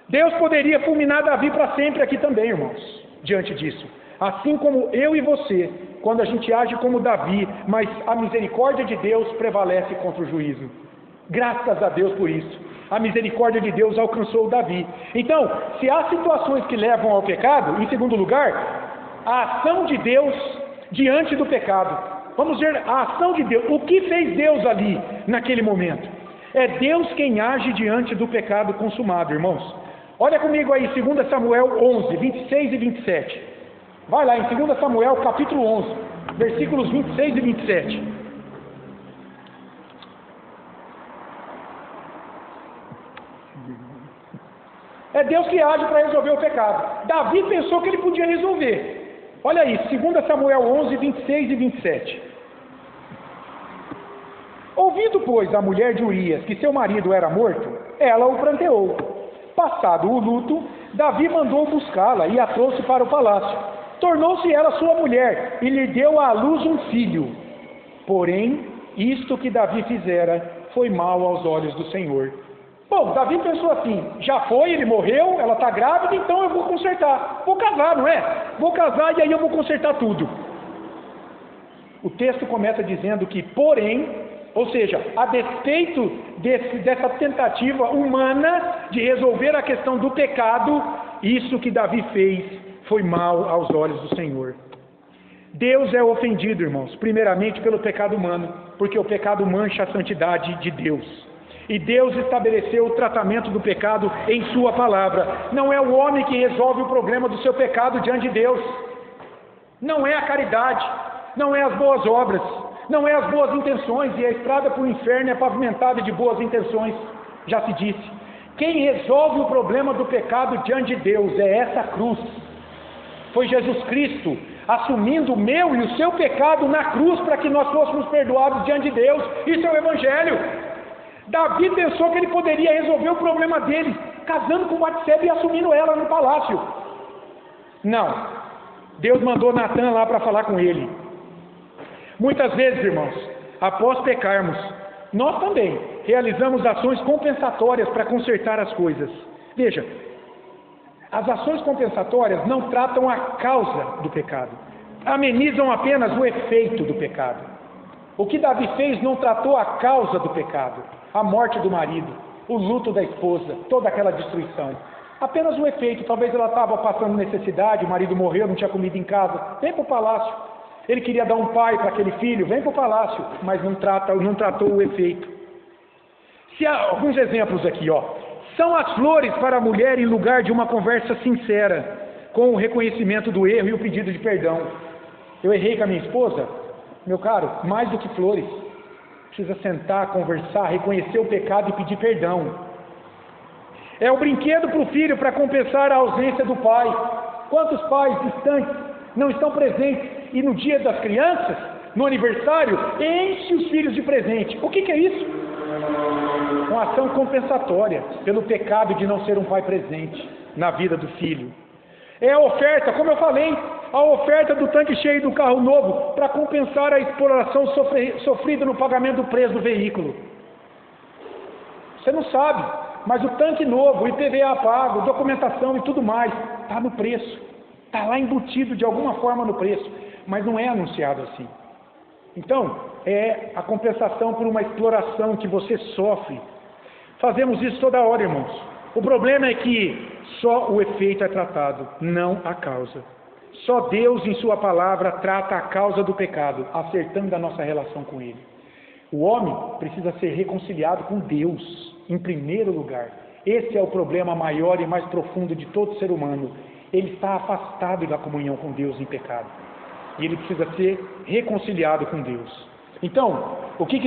Deus poderia fulminar Davi para sempre aqui também, irmãos, diante disso. Assim como eu e você, quando a gente age como Davi, mas a misericórdia de Deus prevalece contra o juízo. Graças a Deus por isso. A misericórdia de Deus alcançou Davi. Então, se há situações que levam ao pecado, em segundo lugar, a ação de Deus diante do pecado. Vamos ver a ação de Deus. O que fez Deus ali, naquele momento? É Deus quem age diante do pecado consumado, irmãos. Olha comigo aí, 2 Samuel 11, 26 e 27. Vai lá em 2 Samuel, capítulo 11, versículos 26 e 27. É Deus que age para resolver o pecado. Davi pensou que ele podia resolver. Olha aí, 2 Samuel 11, 26 e 27. Ouvindo, pois, a mulher de Urias que seu marido era morto, ela o pranteou. Passado o luto, Davi mandou buscá-la e a trouxe para o palácio. Tornou-se ela sua mulher e lhe deu à luz um filho. Porém, isto que Davi fizera foi mal aos olhos do Senhor. Bom, Davi pensou assim: já foi, ele morreu, ela está grávida, então eu vou consertar. Vou casar, não é? Vou casar e aí eu vou consertar tudo. O texto começa dizendo que, porém, ou seja, a despeito dessa tentativa humana de resolver a questão do pecado, isso que Davi fez foi mal aos olhos do Senhor. Deus é ofendido, irmãos, primeiramente pelo pecado humano, porque o pecado mancha a santidade de Deus. E Deus estabeleceu o tratamento do pecado em sua palavra. Não é o homem que resolve o problema do seu pecado diante de Deus. Não é a caridade, não é as boas obras, não é as boas intenções, e a estrada para o inferno é pavimentada de boas intenções, já se disse. Quem resolve o problema do pecado diante de Deus é essa cruz. Foi Jesus Cristo assumindo o meu e o seu pecado na cruz para que nós fôssemos perdoados diante de Deus. Isso é o Evangelho. Davi pensou que ele poderia resolver o problema dele, casando com Batseba e assumindo ela no palácio. Não. Deus mandou Natã lá para falar com ele. Muitas vezes, irmãos, após pecarmos, nós também realizamos ações compensatórias para consertar as coisas. Veja, as ações compensatórias não tratam a causa do pecado, amenizam apenas o efeito do pecado. O que Davi fez não tratou a causa do pecado, a morte do marido, o luto da esposa, toda aquela destruição. Apenas o efeito. Talvez ela estava passando necessidade, o marido morreu, não tinha comida em casa, vem para o palácio. Ele queria dar um pai para aquele filho, vem para o palácio, mas não tratou o efeito. Se há alguns exemplos aqui, ó. São as flores para a mulher em lugar de uma conversa sincera, com o reconhecimento do erro e o pedido de perdão. Eu errei com a minha esposa? Meu caro, mais do que flores. Precisa sentar, conversar, reconhecer o pecado e pedir perdão. É o brinquedo para o filho para compensar a ausência do pai. Quantos pais distantes não estão presentes e no dia das crianças, no aniversário, enche os filhos de presente? O que é isso? Uma ação compensatória pelo pecado de não ser um pai presente na vida do filho. É a oferta, como eu falei, a oferta do tanque cheio do carro novo para compensar a exploração sofrida no pagamento do preço do veículo. Você não sabe, mas o tanque novo, o IPVA pago, documentação e tudo mais, está no preço. Está lá embutido de alguma forma no preço, mas não é anunciado assim. Então, é a compensação por uma exploração que você sofre. Fazemos isso toda hora, irmãos. O problema é que só o efeito é tratado, não a causa. Só Deus, em sua palavra, trata a causa do pecado, acertando a nossa relação com Ele. O homem precisa ser reconciliado com Deus, em primeiro lugar. Esse é o problema maior e mais profundo de todo ser humano. Ele está afastado da comunhão com Deus em pecado. E ele precisa ser reconciliado com Deus. Então, o que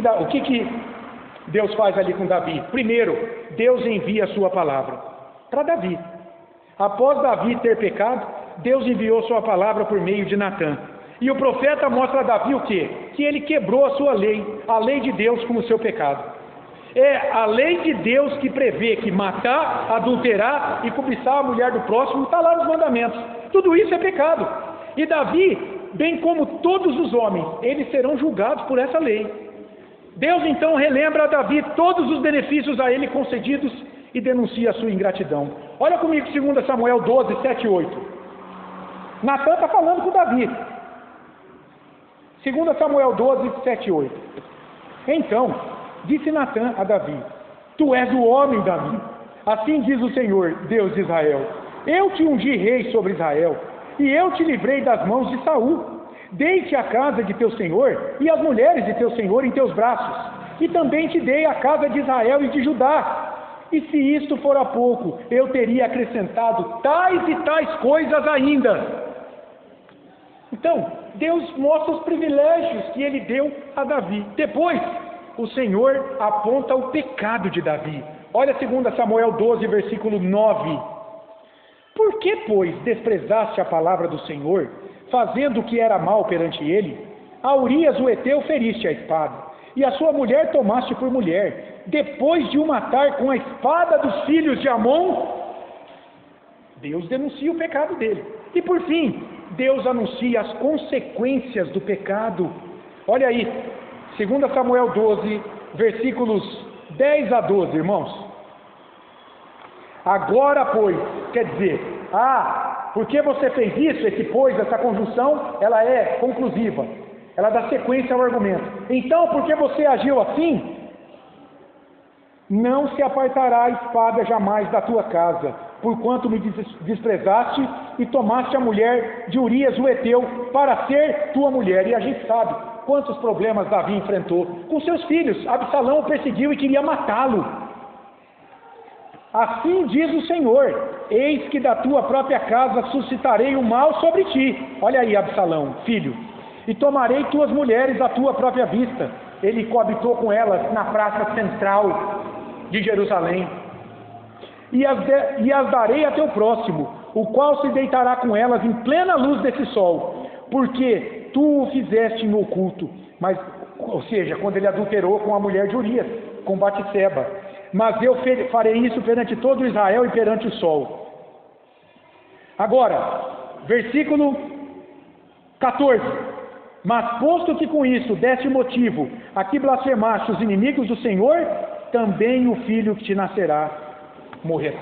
Deus faz ali com Davi? Primeiro, Deus envia a sua palavra para Davi. Após Davi ter pecado, Deus enviou sua palavra por meio de Natã. E o profeta mostra a Davi o quê? Que ele quebrou a sua lei, a lei de Deus com o seu pecado. É a lei de Deus que prevê que matar, adulterar e cobiçar a mulher do próximo está lá nos mandamentos. Tudo isso é pecado. E Davi, bem como todos os homens, eles serão julgados por essa lei. Deus então relembra a Davi todos os benefícios a ele concedidos e denuncia a sua ingratidão. Olha comigo 2 Samuel 12, 7 e 8. Natã está falando com Davi. 2 Samuel 12, 7 e 8. Então, disse Natã a Davi: Tu és o homem, Davi. Assim diz o Senhor, Deus de Israel: Eu te ungi rei sobre Israel, e eu te livrei das mãos de Saul. Dei-te a casa de teu senhor e as mulheres de teu senhor em teus braços, e também te dei a casa de Israel e de Judá. E se isto fora pouco, eu teria acrescentado tais e tais coisas ainda. Então, Deus mostra os privilégios que Ele deu a Davi. Depois, o Senhor aponta o pecado de Davi. Olha 2 Samuel 12, versículo 9. Por que, pois, desprezaste a palavra do Senhor, fazendo o que era mal perante ele? A Urias o Heteu feriste a espada, e a sua mulher tomaste por mulher, depois de o matar com a espada dos filhos de Amon. Deus denuncia o pecado dele. E por fim, Deus anuncia as consequências do pecado. Olha aí, 2 Samuel 12, versículos 10 a 12, irmãos. Agora, pois, quer dizer, porque você fez isso, esse pois, essa conjunção, ela é conclusiva, ela dá sequência ao argumento. Então, porque você agiu assim, não se apartará a espada jamais da tua casa, porquanto me desprezaste e tomaste a mulher de Urias o Heteu para ser tua mulher. E a gente sabe quantos problemas Davi enfrentou com seus filhos. Absalão o perseguiu e queria matá-lo. Assim diz o Senhor: eis que da tua própria casa suscitarei o mal sobre ti. Olha aí, Absalão, filho. E tomarei tuas mulheres à tua própria vista. Ele coabitou com elas na praça central de Jerusalém. E as darei a teu próximo, o qual se deitará com elas em plena luz desse sol, porque tu o fizeste no oculto. Mas, ou seja, quando ele adulterou com a mulher de Urias, com Batseba. Mas eu farei isso perante todo Israel e perante o sol. Agora, versículo 14. Mas posto que com isso deste motivo a que blasfemaste os inimigos do Senhor, também o filho que te nascerá morrerá.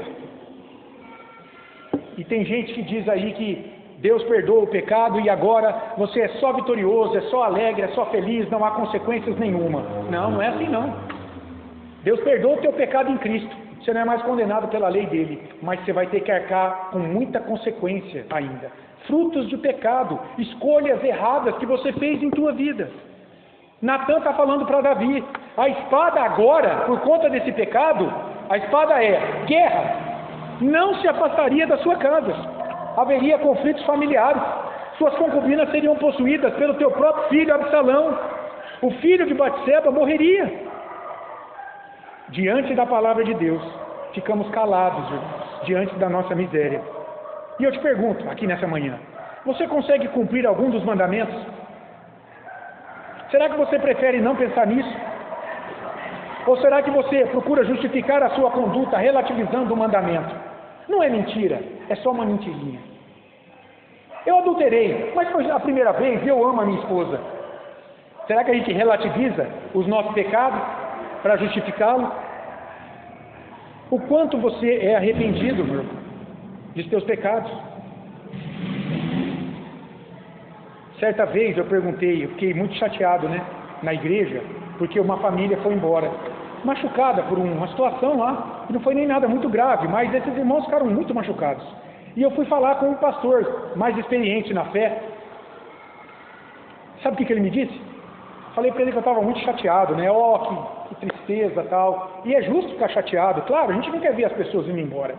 E tem gente que diz aí que Deus perdoa o pecado e agora você é só vitorioso, é só alegre, é só feliz, não há consequências nenhuma. Não, não é assim não. Deus perdoa o teu pecado em Cristo. Você não é mais condenado pela lei dele, mas você vai ter que arcar com muita consequência ainda. Frutos do pecado, escolhas erradas que você fez em tua vida. Natã está falando para Davi, a espada agora, por conta desse pecado, a espada é guerra, não se afastaria da sua casa, haveria conflitos familiares, suas concubinas seriam possuídas pelo teu próprio filho Absalão, O filho de Batseba morreria. Diante da palavra de Deus, ficamos calados, irmãos, diante da nossa miséria. E eu te pergunto, aqui nessa manhã, você consegue cumprir algum dos mandamentos? Será que você prefere não pensar nisso? Ou será que você procura justificar a sua conduta relativizando o mandamento? Não é mentira, é só uma mentirinha. Eu adulterei, mas foi a primeira vez e eu amo a minha esposa. Será que a gente relativiza os nossos pecados para justificá-lo? O quanto você é arrependido, meu irmão, de seus pecados? Certa vez eu perguntei, eu fiquei muito chateado, na igreja, porque uma família foi embora, machucada por uma situação lá, que não foi nem nada muito grave, mas esses irmãos ficaram muito machucados. E eu fui falar com um pastor mais experiente na fé. Sabe o que ele me disse? Falei para ele que eu estava muito chateado, que tristeza, tal. E é justo ficar chateado, claro, a gente não quer ver as pessoas indo embora.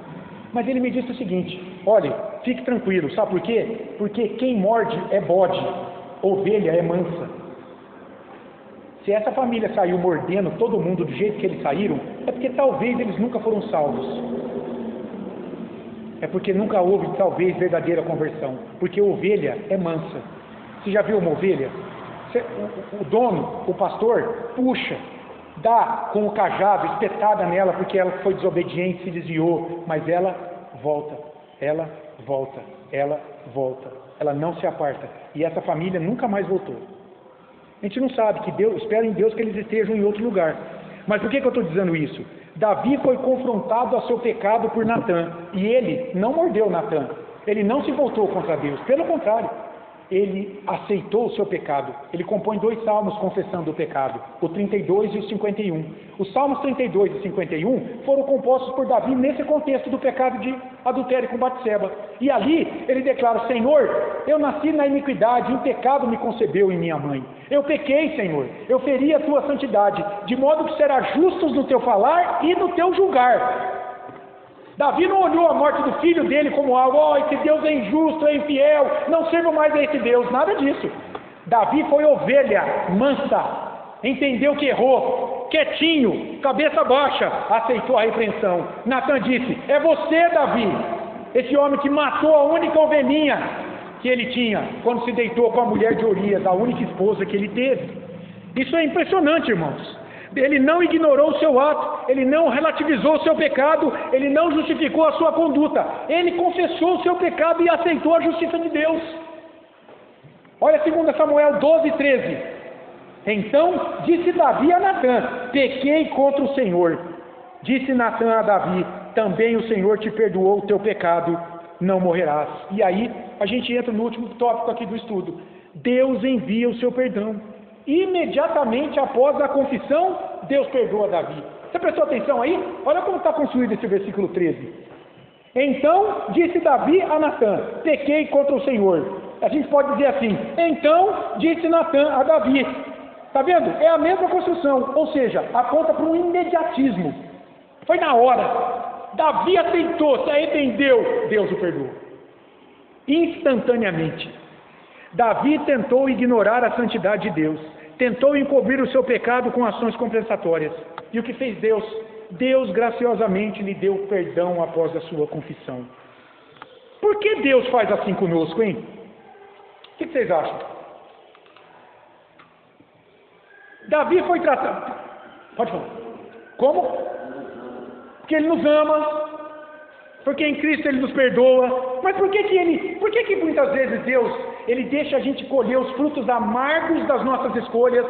Mas ele me disse o seguinte: olha, fique tranquilo, sabe por quê? Porque quem morde é bode, ovelha é mansa. Se essa família saiu mordendo todo mundo do jeito que eles saíram, é porque talvez eles nunca foram salvos. É porque nunca houve, talvez, verdadeira conversão. Porque ovelha é mansa. Você já viu uma ovelha? O dono, o pastor, puxa, dá com o cajado, espetada nela, porque ela foi desobediente, se desviou, mas ela volta, ela volta, ela volta, ela não se aparta. E essa família nunca mais voltou. A gente não sabe, que Deus, espera em Deus que eles estejam em outro lugar. Mas por que eu estou dizendo isso? Davi foi confrontado a seu pecado por Natã, e ele não mordeu Natã, ele não se voltou contra Deus, pelo contrário, ele aceitou o seu pecado. Ele compõe 2 salmos confessando o pecado, o 32 e o 51. Os salmos 32 e 51 foram compostos por Davi nesse contexto do pecado de adultério com Batseba. E ali ele declara: Senhor, eu nasci na iniquidade, em pecado me concebeu em minha mãe. Eu pequei, Senhor, eu feri a tua santidade, de modo que serás justos no teu falar e no teu julgar. Davi não olhou a morte do filho dele como algo: esse Deus é injusto, é infiel, não sirvo mais a esse Deus, nada disso. Davi foi ovelha mansa, entendeu que errou, quietinho, cabeça baixa, aceitou a repreensão. Natã disse: é você, Davi, esse homem que matou a única ovelhinha que ele tinha, quando se deitou com a mulher de Urias, a única esposa que ele teve. Isso é impressionante, irmãos. Ele não ignorou o seu ato, ele não relativizou o seu pecado, ele não justificou a sua conduta, ele confessou o seu pecado e aceitou a justiça de Deus. Olha 2 Samuel 12:13. Então disse Davi a Natã: pequei contra o Senhor. Disse Natã a Davi: também o Senhor te perdoou o teu pecado, não morrerás. E aí a gente entra no último tópico aqui do estudo. Deus envia o seu perdão. Imediatamente após a confissão, Deus perdoa Davi. Você prestou atenção aí? Olha como está construído esse versículo 13. Então disse Davi a Natã: pequei contra o Senhor. A gente pode dizer assim: então disse Natã a Davi. Está vendo? É a mesma construção, ou seja, aponta para um imediatismo. Foi na hora. Davi aceitou, se arrependeu, Deus o perdoou. Instantaneamente. Davi tentou ignorar a santidade de Deus, tentou encobrir o seu pecado com ações compensatórias. E o que fez Deus? Deus graciosamente lhe deu perdão após a sua confissão. Por que Deus faz assim conosco, hein? O que vocês acham? Davi foi tratado... Pode falar. Como? Porque Ele nos ama, porque em Cristo Ele nos perdoa. Mas por que muitas vezes Deus, Ele deixa a gente colher os frutos amargos das nossas escolhas,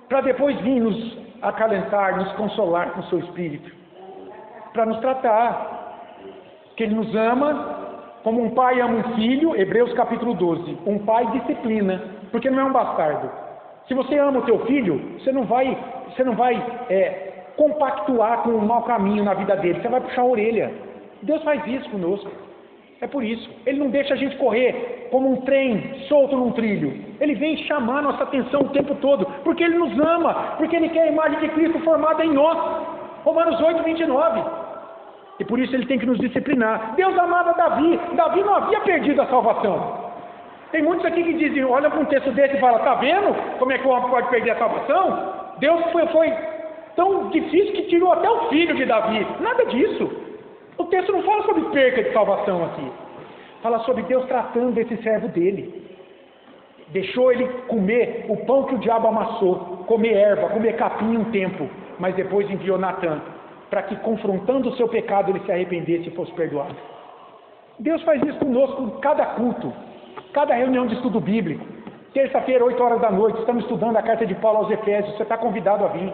para depois vir nos acalentar, nos consolar com o seu Espírito, para nos tratar? Que Ele nos ama, como um pai ama um filho. Hebreus capítulo 12, um pai disciplina, porque não é um bastardo. Se você ama o teu filho, você não vai compactuar com um mau caminho na vida dele, você vai puxar a orelha. Deus faz isso conosco. É por isso. Ele não deixa a gente correr como um trem solto num trilho. Ele vem chamar nossa atenção o tempo todo, porque Ele nos ama, porque Ele quer a imagem de Cristo formada em nós. Romanos 8:29. E por isso Ele tem que nos disciplinar. Deus amava Davi. Davi não havia perdido a salvação. Tem muitos aqui que dizem, olha para um texto desse e falam, está vendo como é que o homem pode perder a salvação? Deus foi tão difícil que tirou até o filho de Davi. Nada disso. O texto não fala sobre perca de salvação aqui. Fala sobre Deus tratando esse servo dele. Deixou ele comer o pão que o diabo amassou, comer erva, comer capim um tempo, mas depois enviou Natã, para que confrontando o seu pecado ele se arrependesse e fosse perdoado. Deus faz isso conosco em cada culto, cada reunião de estudo bíblico. Terça-feira, 8 horas da noite, estamos estudando a carta de Paulo aos Efésios, você está convidado a vir.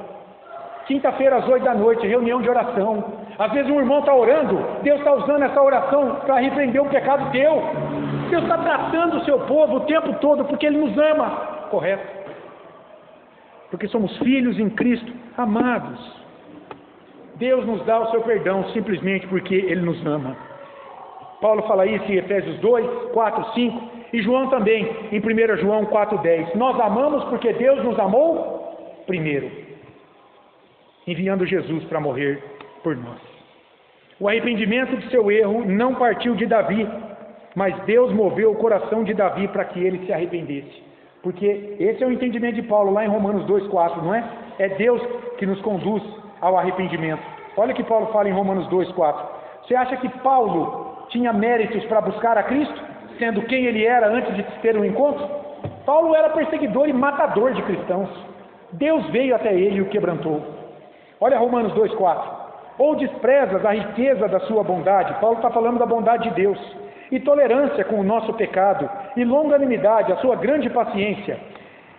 Quinta-feira, às 8 da noite, reunião de oração. Às vezes um irmão está orando, Deus está usando essa oração para repreender um pecado teu. Deus está tratando o seu povo o tempo todo, porque Ele nos ama. Correto? Porque somos filhos em Cristo, amados. Deus nos dá o seu perdão simplesmente porque Ele nos ama. Paulo fala isso em Efésios 2, 4, 5, e João também, em 1 João 4, 10. Nós amamos porque Deus nos amou primeiro, enviando Jesus para morrer por nós. O arrependimento de seu erro não partiu de Davi, mas Deus moveu o coração de Davi para que ele se arrependesse. Porque esse é o entendimento de Paulo lá em Romanos 2, 4, não é? É Deus que nos conduz ao arrependimento. Olha o que Paulo fala em Romanos 2, 4. Você acha que Paulo tinha méritos para buscar a Cristo, sendo quem ele era antes de ter um encontro? Paulo era perseguidor e matador de cristãos. Deus veio até ele e o quebrantou. Olha Romanos 2, 4. Ou desprezas a riqueza da sua bondade, Paulo está falando da bondade de Deus, e tolerância com o nosso pecado, e longanimidade, a sua grande paciência,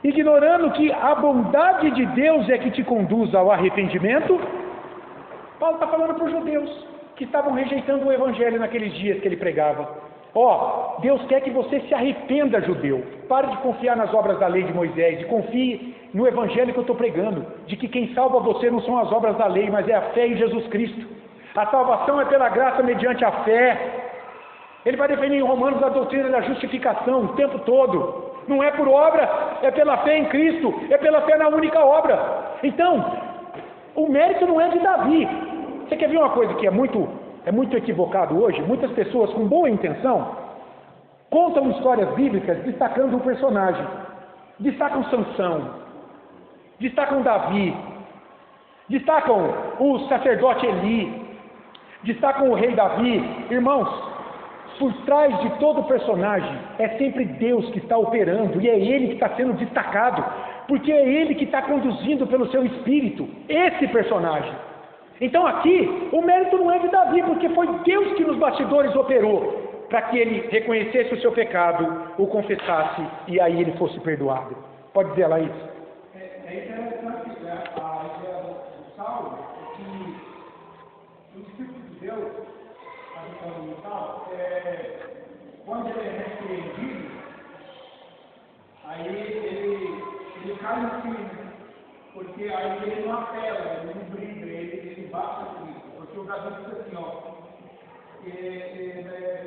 ignorando que a bondade de Deus é que te conduz ao arrependimento. Paulo está falando para os judeus que estavam rejeitando o evangelho naqueles dias que ele pregava. Deus quer que você se arrependa, judeu. Pare de confiar nas obras da lei de Moisés e confie no evangelho que eu estou pregando, de que quem salva você não são as obras da lei, mas é a fé em Jesus Cristo. A salvação é pela graça mediante a fé. Ele vai defender em Romanos a doutrina da justificação o tempo todo. Não é por obra, é pela fé em Cristo, é pela fé na única obra. Então, o mérito não é de Davi. Você quer ver uma coisa que é muito equivocado hoje? Muitas pessoas com boa intenção contam histórias bíblicas destacando um personagem. Destacam Sansão, destacam Davi, destacam o sacerdote Eli, destacam o rei Davi. Irmãos, por trás de todo personagem é sempre Deus que está operando, e é Ele que está sendo destacado, porque é Ele que está conduzindo pelo seu Espírito esse personagem. Então aqui, o mérito não é de Davi, porque foi Deus que nos bastidores operou, para que ele reconhecesse o seu pecado, o confessasse, e aí ele fosse perdoado. Pode dizer, Laís? É interessante a ideia do Saulo, que o Espírito de Deus, quando ele é repreendido, aí ele cai no crime, porque aí ele não apela, ele não briga, ele bate o Cristo, porque o Davi diz assim,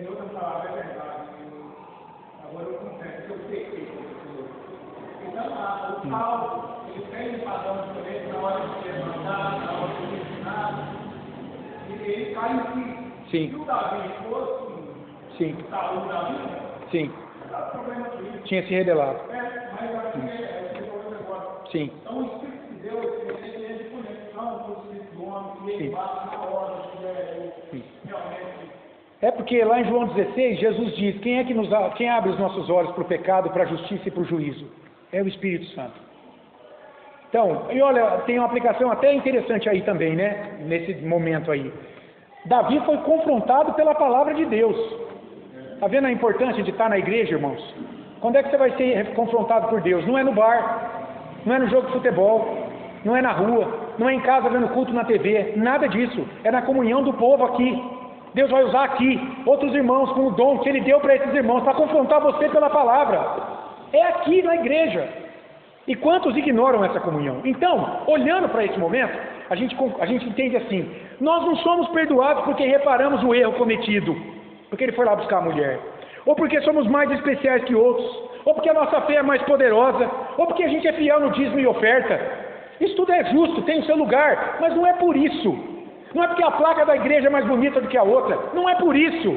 em outras palavras, é verdade, agora eu confesso que eu pequei. Então, o Paulo, ele tem um padrão diferente na hora de ser mandado, na hora de ser ensinado, e ele cai no crime. Sim. Se o Davi fosse o Saul da vida, sim, não dá problema com isso. Tinha se revelado. Mas aqui é o negócio. Sim. Então o Espírito de Deus, ele tem de conexão com o Espírito do homem, e ele bate na hora, realmente. É porque lá em João 16, Jesus diz, quem abre os nossos olhos para o pecado, para a justiça e para o juízo? É o Espírito Santo. Então, e olha, tem uma aplicação até interessante aí também, né? Nesse momento aí. Davi foi confrontado pela palavra de Deus. Está vendo a importância de estar na igreja, irmãos? Quando é que você vai ser confrontado por Deus? Não é no bar, não é no jogo de futebol, não é na rua, não é em casa vendo culto na TV, nada disso. É na comunhão do povo aqui. Deus vai usar aqui outros irmãos com o dom que Ele deu para esses irmãos, para confrontar você pela palavra. É aqui na igreja. E quantos ignoram essa comunhão? Então, olhando para esse momento, a gente entende assim: nós não somos perdoados porque reparamos o erro cometido, porque ele foi lá buscar a mulher, ou porque somos mais especiais que outros, ou porque a nossa fé é mais poderosa, ou porque a gente é fiel no dízimo e oferta. Isso tudo é justo, tem o seu lugar, mas não é por isso. Não é porque a placa da igreja é mais bonita do que a outra, não é por isso.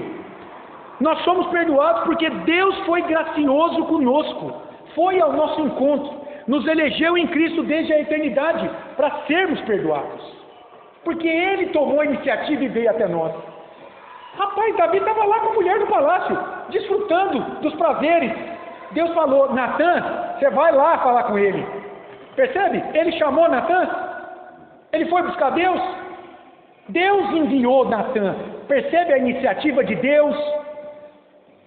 Nós somos perdoados porque Deus foi gracioso conosco, foi ao nosso encontro, nos elegeu em Cristo desde a eternidade para sermos perdoados, porque Ele tomou a iniciativa e veio até nós. Rapaz, Davi estava lá com a mulher do palácio, desfrutando dos prazeres. Deus falou: Natã, você vai lá falar com ele. Percebe? Ele chamou Natã, ele foi buscar Deus. Deus enviou Natã. Percebe a iniciativa de Deus?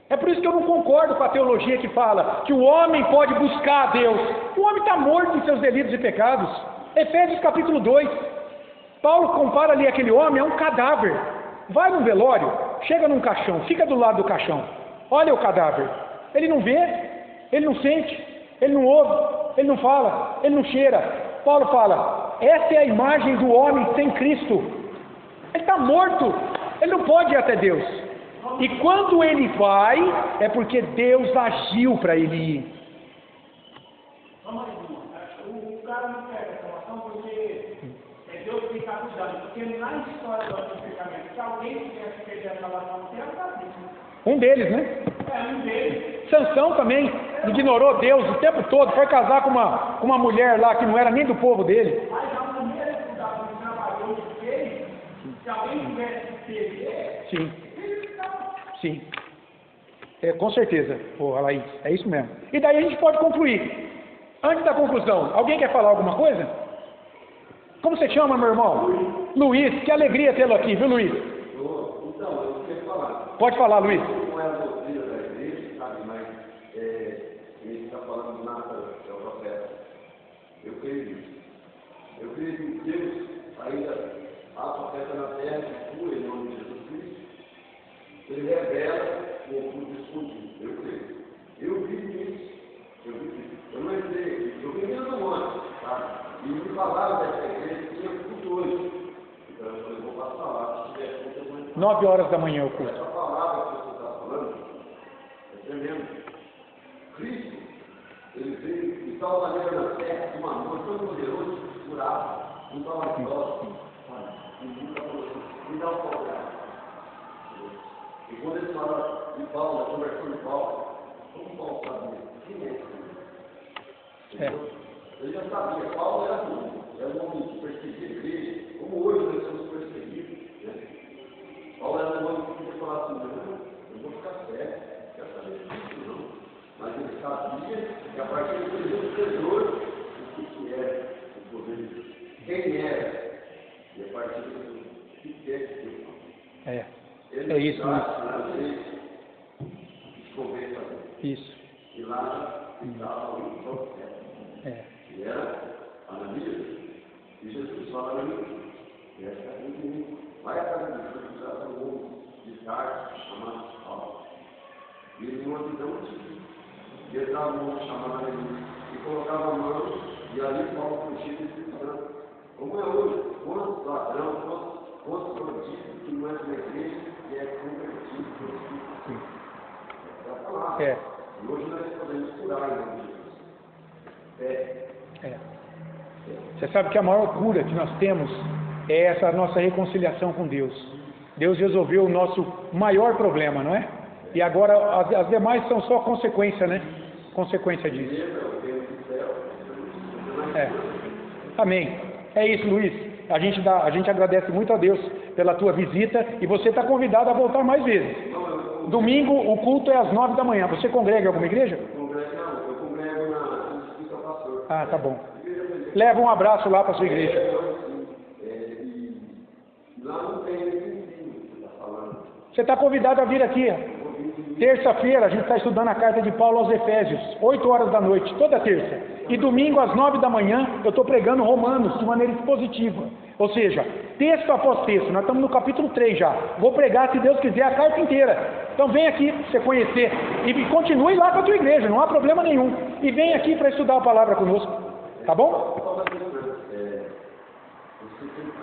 É por isso que eu não concordo com a teologia que fala que o homem pode buscar a Deus. O homem está morto em seus delitos e pecados. Efésios capítulo 2. Paulo compara ali aquele homem a um cadáver. Vai num velório, chega num caixão, fica do lado do caixão. Olha o cadáver. Ele não vê, ele não sente, ele não ouve, ele não fala, ele não cheira. Paulo fala: essa é a imagem do homem sem Cristo. Ele está morto, ele não pode ir até Deus. E quando ele vai, é porque Deus agiu para ele ir. O cara não quer essa informação porque é Deus que está cuidando. Porque na história do Antigo Testamento, se alguém tivesse perdido essa relação, não era Davi. Um deles, né? Um deles. Sansão também ignorou Deus o tempo todo, foi casar com uma mulher lá que não era nem do povo dele. Mas a maneira que o Davi trabalhou de fez, se alguém tivesse que perder, sim. Sim. Com certeza, Laís, é isso mesmo. E daí a gente pode concluir. Antes da conclusão, alguém quer falar alguma coisa? Como você chama, meu irmão? Luiz, que alegria tê-lo aqui, viu, Luiz? Então, eu queria falar. Pode falar, Luiz. Não é a doutrina da igreja, sabe, mas ele está falando nada, é o profeta. Eu creio nisso. Eu creio que Deus ainda há profeta na terra, por em nome de Jesus Cristo. Ele revela o oculto escondido. Eu creio. Eu vi isso. Eu não entrei. Eu vim dentro do ano, sabe? E me falaram dessa igreja que tinha culto hoje. Então eu falei: vou passar lá. Se tiver culto, eu vou entrar. 9 horas da manhã o culto. Essa palavra que você está falando é tremenda. Cristo, ele veio de tal maneira na terra, de um amor tão poderoso, curado, um tal amor, sabe? E nunca falou assim: me dá um cobrado. E quando ele fala de Paulo, na conversão de Paulo, como Paulo sabia? Quem é esse? Ele já sabia. Paulo era um homem que perseguia a igreja, como hoje nós somos perseguidos. Né? Paulo era um homem que podia falar assim: não, eu vou ficar sério, não quero saber disso não. Mas ele sabia que a partir do tesouro, o que era o poder de Deus, quem era, e a partir do que é que Deus. É isso, Luiz. Isso. E lá estava o profeta. E era Ananias. E Jesus fala: Ananias, essa é a minha. Vai a casa de Jesus, já está um homem de tarde, chamado Paulo. E ele tinha uma visão antiga. E ele estava um homem chamado Ananias. E colocava a mão, e ali Paulo fugia do Espírito Santo. Como é hoje? Quantos ladrão, quantos bandidos que não é da igreja e é convertido pelo Espírito Santo? É a palavra. E hoje nós podemos curar em nome de Jesus. Você sabe que a maior cura que nós temos é essa nossa reconciliação com Deus. Deus resolveu o nosso maior problema, não é? E agora as demais são só consequência, né? Consequência disso. Amém. É isso, Luiz. A gente agradece muito a Deus pela tua visita e você está convidado a voltar mais vezes. Domingo o culto é às 9 da manhã. Você congrega em alguma igreja? Eu congrego na Instituto Pastor. Ah, tá bom. Leva um abraço lá para a sua igreja. Lá não tem ninguém que está falando. Você está convidado a vir aqui. Terça-feira a gente está estudando a carta de Paulo aos Efésios, 8 horas da noite, toda terça. E domingo às 9 da manhã eu estou pregando Romanos de maneira expositiva. Ou seja, texto após texto, nós estamos no capítulo 3 já. Vou pregar, se Deus quiser, a carta inteira. Então vem aqui para você conhecer. E continue lá com a tua igreja, não há problema nenhum. E vem aqui para estudar a palavra conosco. Tá bom? Você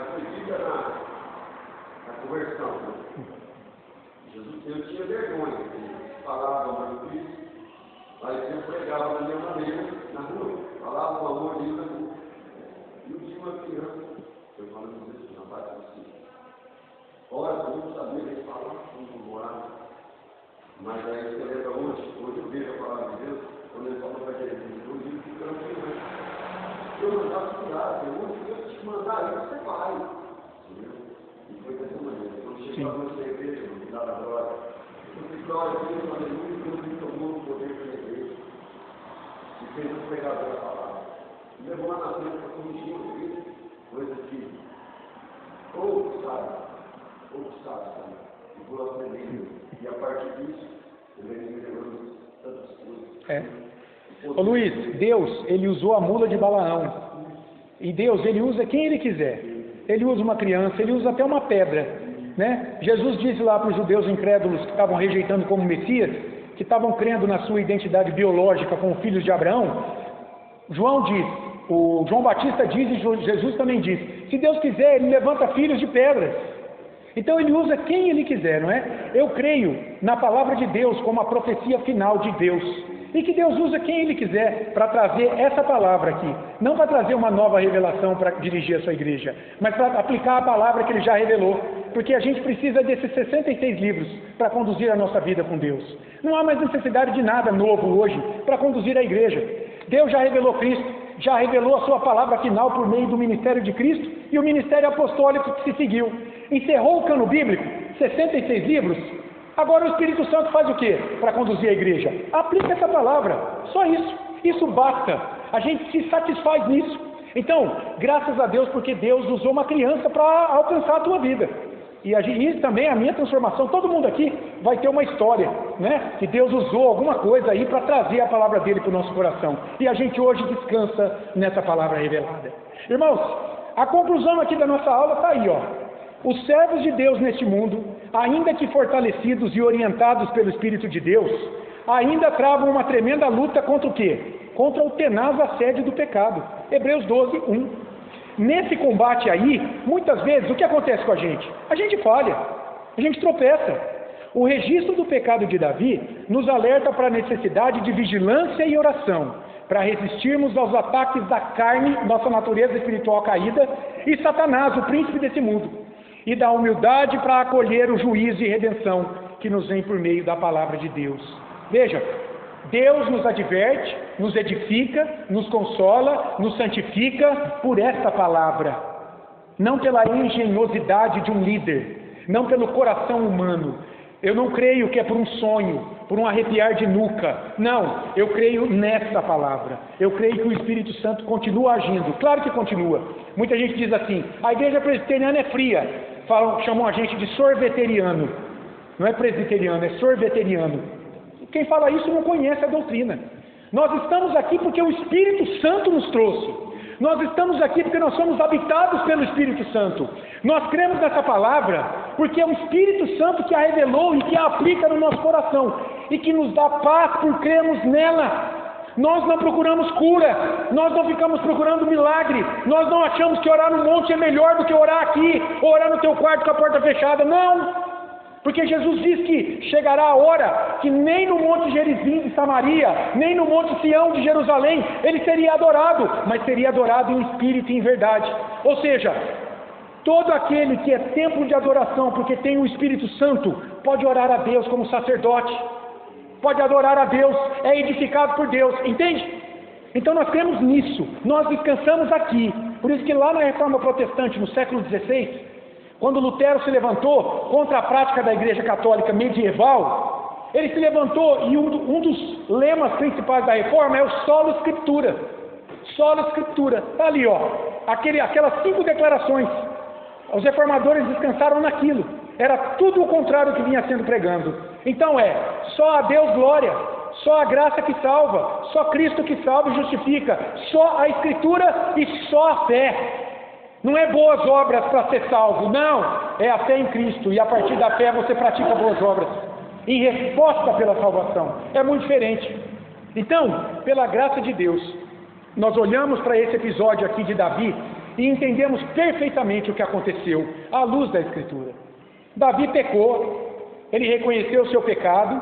acredita na conversão. Né? Eu tinha vergonha de falar do amor de Cristo, mas eu pregava da minha maneira na rua, falava do amor de Deus na rua. E um dia uma criança, eu falando isso na parte do céu. Ora, eu não sabia nem falar, como morar. Mas aí você lembra hoje eu vejo a palavra de Deus, quando ele falou para Jeremias, eu digo que eu não tenho mais. Eu mandar cuidar, eu te mandar aí, você vai. Entendeu? E foi dessa maneira. Quando chegou a nossa igreja, no final da glória, eu disse, glória a Deus, aleluia, Deus me tomou no poder da igreja. E fez o pregador da palavra. E levou lá na frente para corrigir o Cristo, coisa que ou sabe, e vou aprendendo. E a partir disso, eu venho melhorando tantas coisas. Ô Luiz, Deus, ele usou a mula de Balaão. E Deus, ele usa quem ele quiser. Ele usa uma criança, ele usa até uma pedra, né? Jesus disse lá para os judeus incrédulos que estavam rejeitando como Messias, que estavam crendo na sua identidade biológica como filhos de Abraão. João diz, o João Batista diz e Jesus também diz, se Deus quiser, ele levanta filhos de pedras. Então ele usa quem ele quiser, não é? Eu creio na palavra de Deus como a profecia final de Deus. E que Deus usa quem ele quiser para trazer essa palavra aqui. Não para trazer uma nova revelação para dirigir a sua igreja, mas para aplicar a palavra que ele já revelou. Porque a gente precisa desses 66 livros para conduzir a nossa vida com Deus. Não há mais necessidade de nada novo hoje para conduzir a igreja. Deus já revelou Cristo, já revelou a sua palavra final por meio do ministério de Cristo e o ministério apostólico que se seguiu. Encerrou o cano bíblico, 66 livros. Agora o Espírito Santo faz o quê para conduzir a igreja? Aplica essa palavra, só isso. Isso basta. A gente se satisfaz nisso. Então, graças a Deus, porque Deus usou uma criança para alcançar a tua vida. E também a minha transformação, todo mundo aqui vai ter uma história, né? Que Deus usou alguma coisa aí para trazer a palavra dele para o nosso coração. E a gente hoje descansa nessa palavra revelada. Irmãos, a conclusão aqui da nossa aula está aí, ó. Os servos de Deus neste mundo, ainda que fortalecidos e orientados pelo Espírito de Deus, ainda travam uma tremenda luta contra o quê? Contra o tenaz assédio do pecado. Hebreus 12, 1. Nesse combate aí, muitas vezes, o que acontece com a gente? A gente falha, a gente tropeça. O registro do pecado de Davi nos alerta para a necessidade de vigilância e oração, para resistirmos aos ataques da carne, nossa natureza espiritual caída, e Satanás, o príncipe desse mundo, e da humildade para acolher o juízo e redenção que nos vem por meio da palavra de Deus. Veja, Deus nos adverte, nos edifica, nos consola, nos santifica por esta palavra, não pela engenhosidade de um líder, não pelo coração humano. Eu não creio que é por um sonho, por um arrepiar de nuca. Não, eu creio nesta palavra. Eu creio que o Espírito Santo continua agindo. Claro que continua. Muita gente diz assim, a igreja presbiteriana é fria. Chamam a gente de sorveteriano. Não é presbiteriano, é sorveteriano. Quem fala isso não conhece a doutrina. Nós estamos aqui porque o Espírito Santo nos trouxe. Nós estamos aqui porque nós somos habitados pelo Espírito Santo. Nós cremos nessa palavra porque é o Espírito Santo que a revelou e que a aplica no nosso coração e que nos dá paz por crermos nela. Nós não procuramos cura, nós não ficamos procurando milagre, nós não achamos que orar no monte é melhor do que orar aqui, ou orar no teu quarto com a porta fechada. Não! Porque Jesus diz que chegará a hora que nem no Monte Gerizim de Samaria, nem no Monte Sião de Jerusalém, ele seria adorado, mas seria adorado em espírito e em verdade. Ou seja, todo aquele que é templo de adoração, porque tem o Espírito Santo, pode orar a Deus como sacerdote, pode adorar a Deus, é edificado por Deus, entende? Então nós cremos nisso, nós descansamos aqui. Por isso que lá na Reforma Protestante, no século XVI, quando Lutero se levantou contra a prática da Igreja Católica medieval, ele se levantou e um dos lemas principais da Reforma é o Sola Scriptura. Sola Scriptura, está ali, ó, aquelas 5 declarações. Os reformadores descansaram naquilo. Era tudo o contrário que vinha sendo pregando. Então só a Deus glória, só a graça que salva, só Cristo que salva e justifica, só a Escritura e só a fé. Não é boas obras para ser salvo, não, é a fé em Cristo, e a partir da fé você pratica boas obras, em resposta pela salvação, é muito diferente. Então, pela graça de Deus, nós olhamos para esse episódio aqui de Davi, e entendemos perfeitamente o que aconteceu, à luz da Escritura. Davi pecou, ele reconheceu o seu pecado,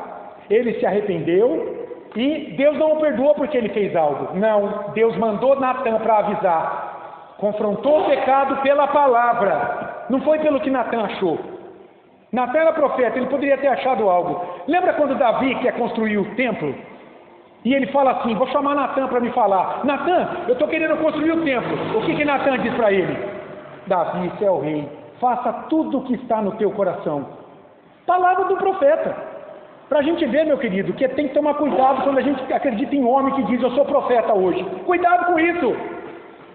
ele se arrependeu, e Deus não o perdoou porque ele fez algo, não, Deus mandou Natã para avisar, confrontou o pecado pela palavra, não foi pelo que Natã achou. Natan era profeta, ele poderia ter achado algo. Lembra quando Davi quer construir o templo? E ele fala assim, vou chamar Natan para me falar. Natan, eu estou querendo construir o templo. O que Natan diz para ele? Davi, você é o rei. Faça tudo o que está no teu coração. Palavra do profeta. Para a gente ver, meu querido, que tem que tomar cuidado quando a gente acredita em homem que diz, eu sou profeta hoje. Cuidado com isso.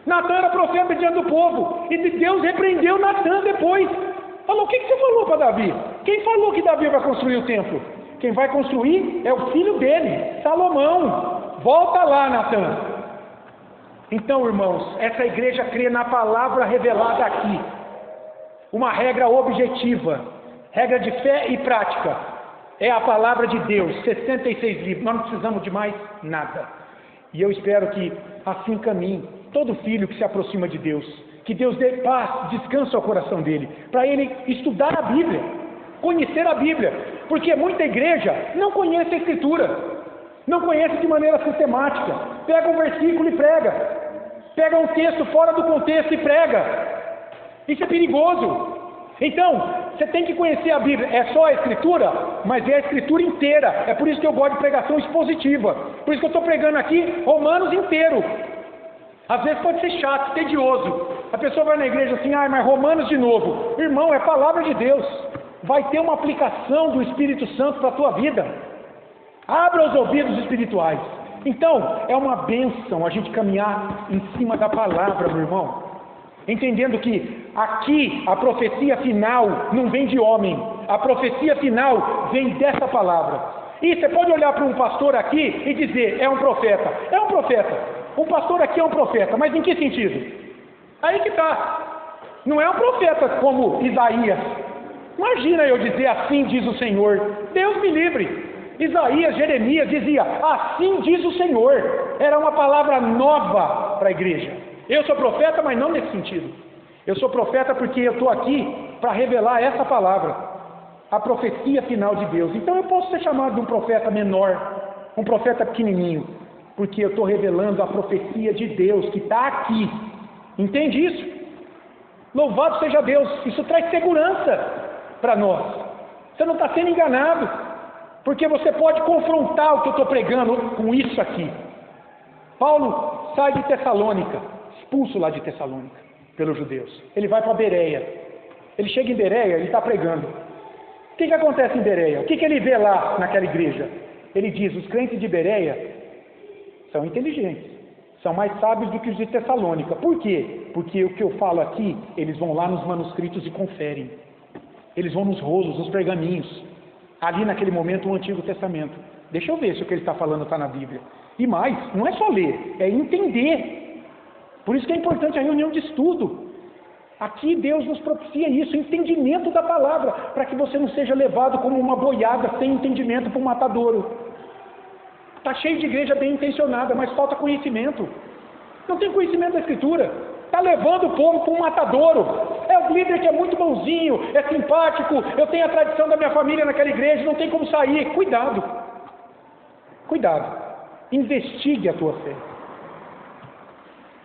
Natan era profeta diante do povo. E Deus repreendeu Natan depois. Falou, o que você falou para Davi? Quem falou que Davi vai construir o templo? Quem vai construir é o filho dele, Salomão. Volta lá, Natan. Então, irmãos, essa igreja crê na palavra revelada aqui. Uma regra objetiva, regra de fé e prática. É a palavra de Deus, 66 livros. Nós não precisamos de mais nada. E eu espero que assim caminhe todo filho que se aproxima de Deus. Que Deus dê paz, descanso ao coração dele. Para ele estudar a Bíblia, conhecer a Bíblia. Porque muita igreja não conhece a Escritura. Não conhece de maneira sistemática. Pega um versículo e prega. Pega um texto fora do contexto e prega. Isso é perigoso. Então, você tem que conhecer a Bíblia. É só a Escritura, mas é a Escritura inteira. É por isso que eu gosto de pregação expositiva. Por isso que eu estou pregando aqui Romanos inteiro. Às vezes pode ser chato, tedioso. A pessoa vai na igreja assim, mas Romanos de novo. Irmão, é palavra de Deus. Vai ter uma aplicação do Espírito Santo para a tua vida. Abra os ouvidos espirituais. Então, é uma bênção a gente caminhar em cima da palavra, meu irmão. Entendendo que aqui a profecia final não vem de homem. A profecia final vem dessa palavra. E você pode olhar para um pastor aqui e dizer, é um profeta. É um profeta. O pastor aqui é um profeta, mas em que sentido? Aí que está. Não é um profeta como Isaías. Imagina eu dizer, assim diz o Senhor. Deus me livre. Isaías, Jeremias dizia, assim diz o Senhor. Era uma palavra nova para a igreja. Eu sou profeta, mas não nesse sentido. Eu sou profeta porque eu estou aqui para revelar essa palavra. A profecia final de Deus. Então eu posso ser chamado de um profeta menor, um profeta pequenininho, porque eu estou revelando a profecia de Deus que está aqui. Entende isso? Louvado seja Deus. Isso traz segurança para nós. Você não está sendo enganado, porque você pode confrontar o que eu estou pregando com isso aqui. Paulo sai de Tessalônica, expulso lá de Tessalônica pelos judeus. Ele vai para Bereia. Ele chega em Bereia, ele está pregando. O que acontece em Bereia? O que ele vê lá naquela igreja? Ele diz, os crentes de Bereia são inteligentes, são mais sábios do que os de Tessalônica. Por quê? Porque o que eu falo aqui, eles vão lá nos manuscritos e conferem. Eles vão nos rolos, nos pergaminhos. Ali naquele momento o Antigo Testamento. Deixa eu ver se o que ele está falando está na Bíblia. E mais, não é só ler, é entender. Por isso que é importante a reunião de estudo. Aqui Deus nos propicia isso, entendimento da palavra, para que você não seja levado como uma boiada sem entendimento para um matadouro. Está cheio de igreja bem intencionada, mas falta conhecimento. Não tem conhecimento da Escritura. Está levando o povo para um matadouro. É o líder que é muito bonzinho, é simpático, eu tenho a tradição da minha família naquela igreja, não tem como sair. Cuidado. Cuidado. Investigue a tua fé.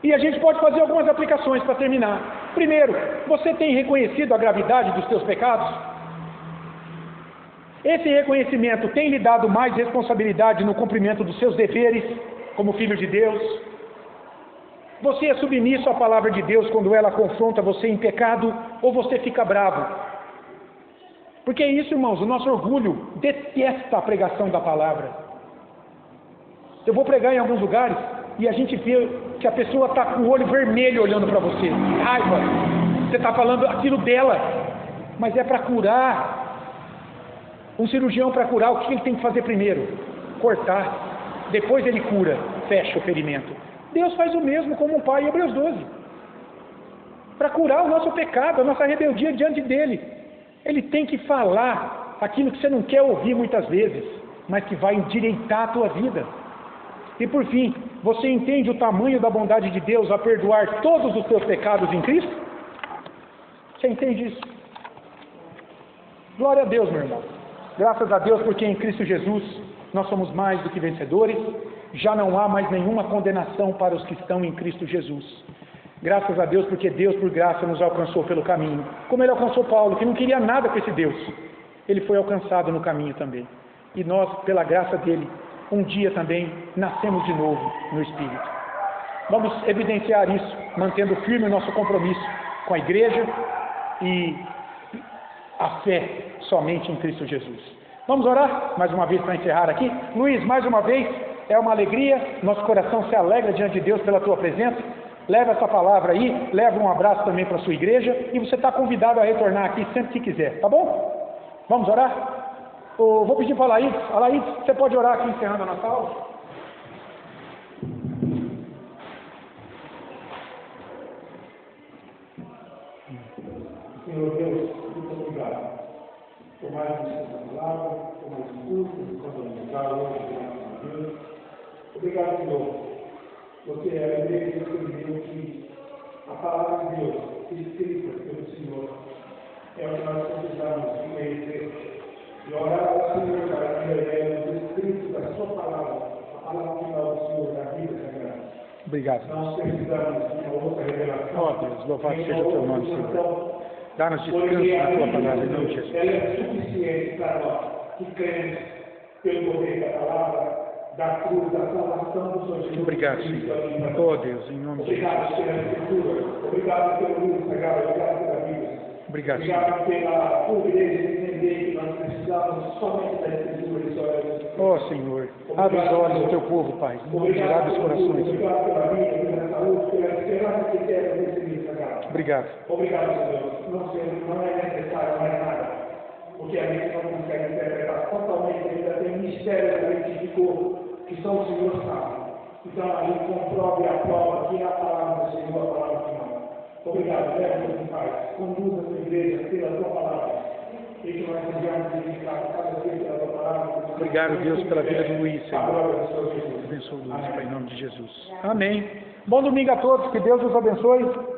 E a gente pode fazer algumas aplicações para terminar. Primeiro, você tem reconhecido a gravidade dos teus pecados? Esse reconhecimento tem lhe dado mais responsabilidade no cumprimento dos seus deveres como filho de Deus? Você é submisso à palavra de Deus quando ela confronta você em pecado, ou você fica bravo? Porque é isso, irmãos, o nosso orgulho detesta a pregação da palavra. Eu vou pregar em alguns lugares e a gente vê que a pessoa está com o olho vermelho olhando para você. Raiva. Você está falando aquilo dela. Mas é para curar. Um cirurgião, para curar, o que ele tem que fazer primeiro? Cortar. Depois ele cura, fecha o ferimento. Deus faz o mesmo como um pai, Hebreus 12. Para curar o nosso pecado, a nossa rebeldia diante dele. Ele tem que falar aquilo que você não quer ouvir muitas vezes, mas que vai endireitar a tua vida. E por fim, você entende o tamanho da bondade de Deus a perdoar todos os teus pecados em Cristo? Você entende isso? Glória a Deus, meu irmão. Graças a Deus, porque em Cristo Jesus nós somos mais do que vencedores. Já não há mais nenhuma condenação para os que estão em Cristo Jesus. Graças a Deus, porque Deus, por graça, nos alcançou pelo caminho. Como Ele alcançou Paulo, que não queria nada com esse Deus. Ele foi alcançado no caminho também. E nós, pela graça dEle, um dia também nascemos de novo no Espírito. Vamos evidenciar isso, mantendo firme o nosso compromisso com a igreja e a fé somente em Cristo Jesus. Vamos orar mais uma vez para encerrar aqui? Luiz, mais uma vez, é uma alegria, nosso coração se alegra diante de Deus pela tua presença. Leva essa palavra aí, leva um abraço também para a sua igreja e você está convidado a retornar aqui sempre que quiser, tá bom? Vamos orar? Vou pedir para a Laís. Laís, você pode orar aqui encerrando a nossa aula? Senhor Deus, muito obrigado por mais essa palavra, por mais curso, por comunicar hoje, graças a Deus. Obrigado, Senhor. Você é a igreja que escreveu que a palavra de Deus, escrita pelo Senhor, é o que nós precisamos de conhecer. E orar ao Senhor para que levemos escrito da sua palavra, a palavra final do Senhor da vida sagrada. Obrigado. Nós precisamos de uma outra revelação. Ó Deus, louvado seja o teu nome, Senhor. Dá-nos descanso na tua palavra, em nome de Jesus. Ela é suficiente para nós que cremos pelo poder da palavra, da cruz, da salvação do Senhor Jesus. Obrigado, Senhor. Ó Deus, em nome de Jesus. Obrigado pela Escritura, obrigado pelo livro sagrado, obrigado pela Bíblia. Obrigado, Senhor. Obrigado pela tua igreja entender que nós precisamos somente da Escritura e só ela. Ó Senhor, abre os olhos do teu povo, Pai. Obrigado, abre os corações, Senhor. Obrigado pela vida, pela saúde, pela esperança que temos nesse livro sagrado. Obrigado. Obrigado, Senhor. Não é necessário mais nada, porque a gente não consegue interpretar totalmente, ainda tem mistérios que a gente ficou, que são o Senhor sabe. Então a gente comprova e aprova que é a palavra do Senhor, a palavra final. Obrigado, Deus, meu Pai. Conduza a tua igreja pela tua palavra. E que nós sejamos edificados cada dia pela tua palavra. Obrigado, Deus, pela vida do Luiz, Senhor. Abençoa o Luiz, Pai, em nome de Jesus. Amém. Bom domingo a todos, que Deus os abençoe.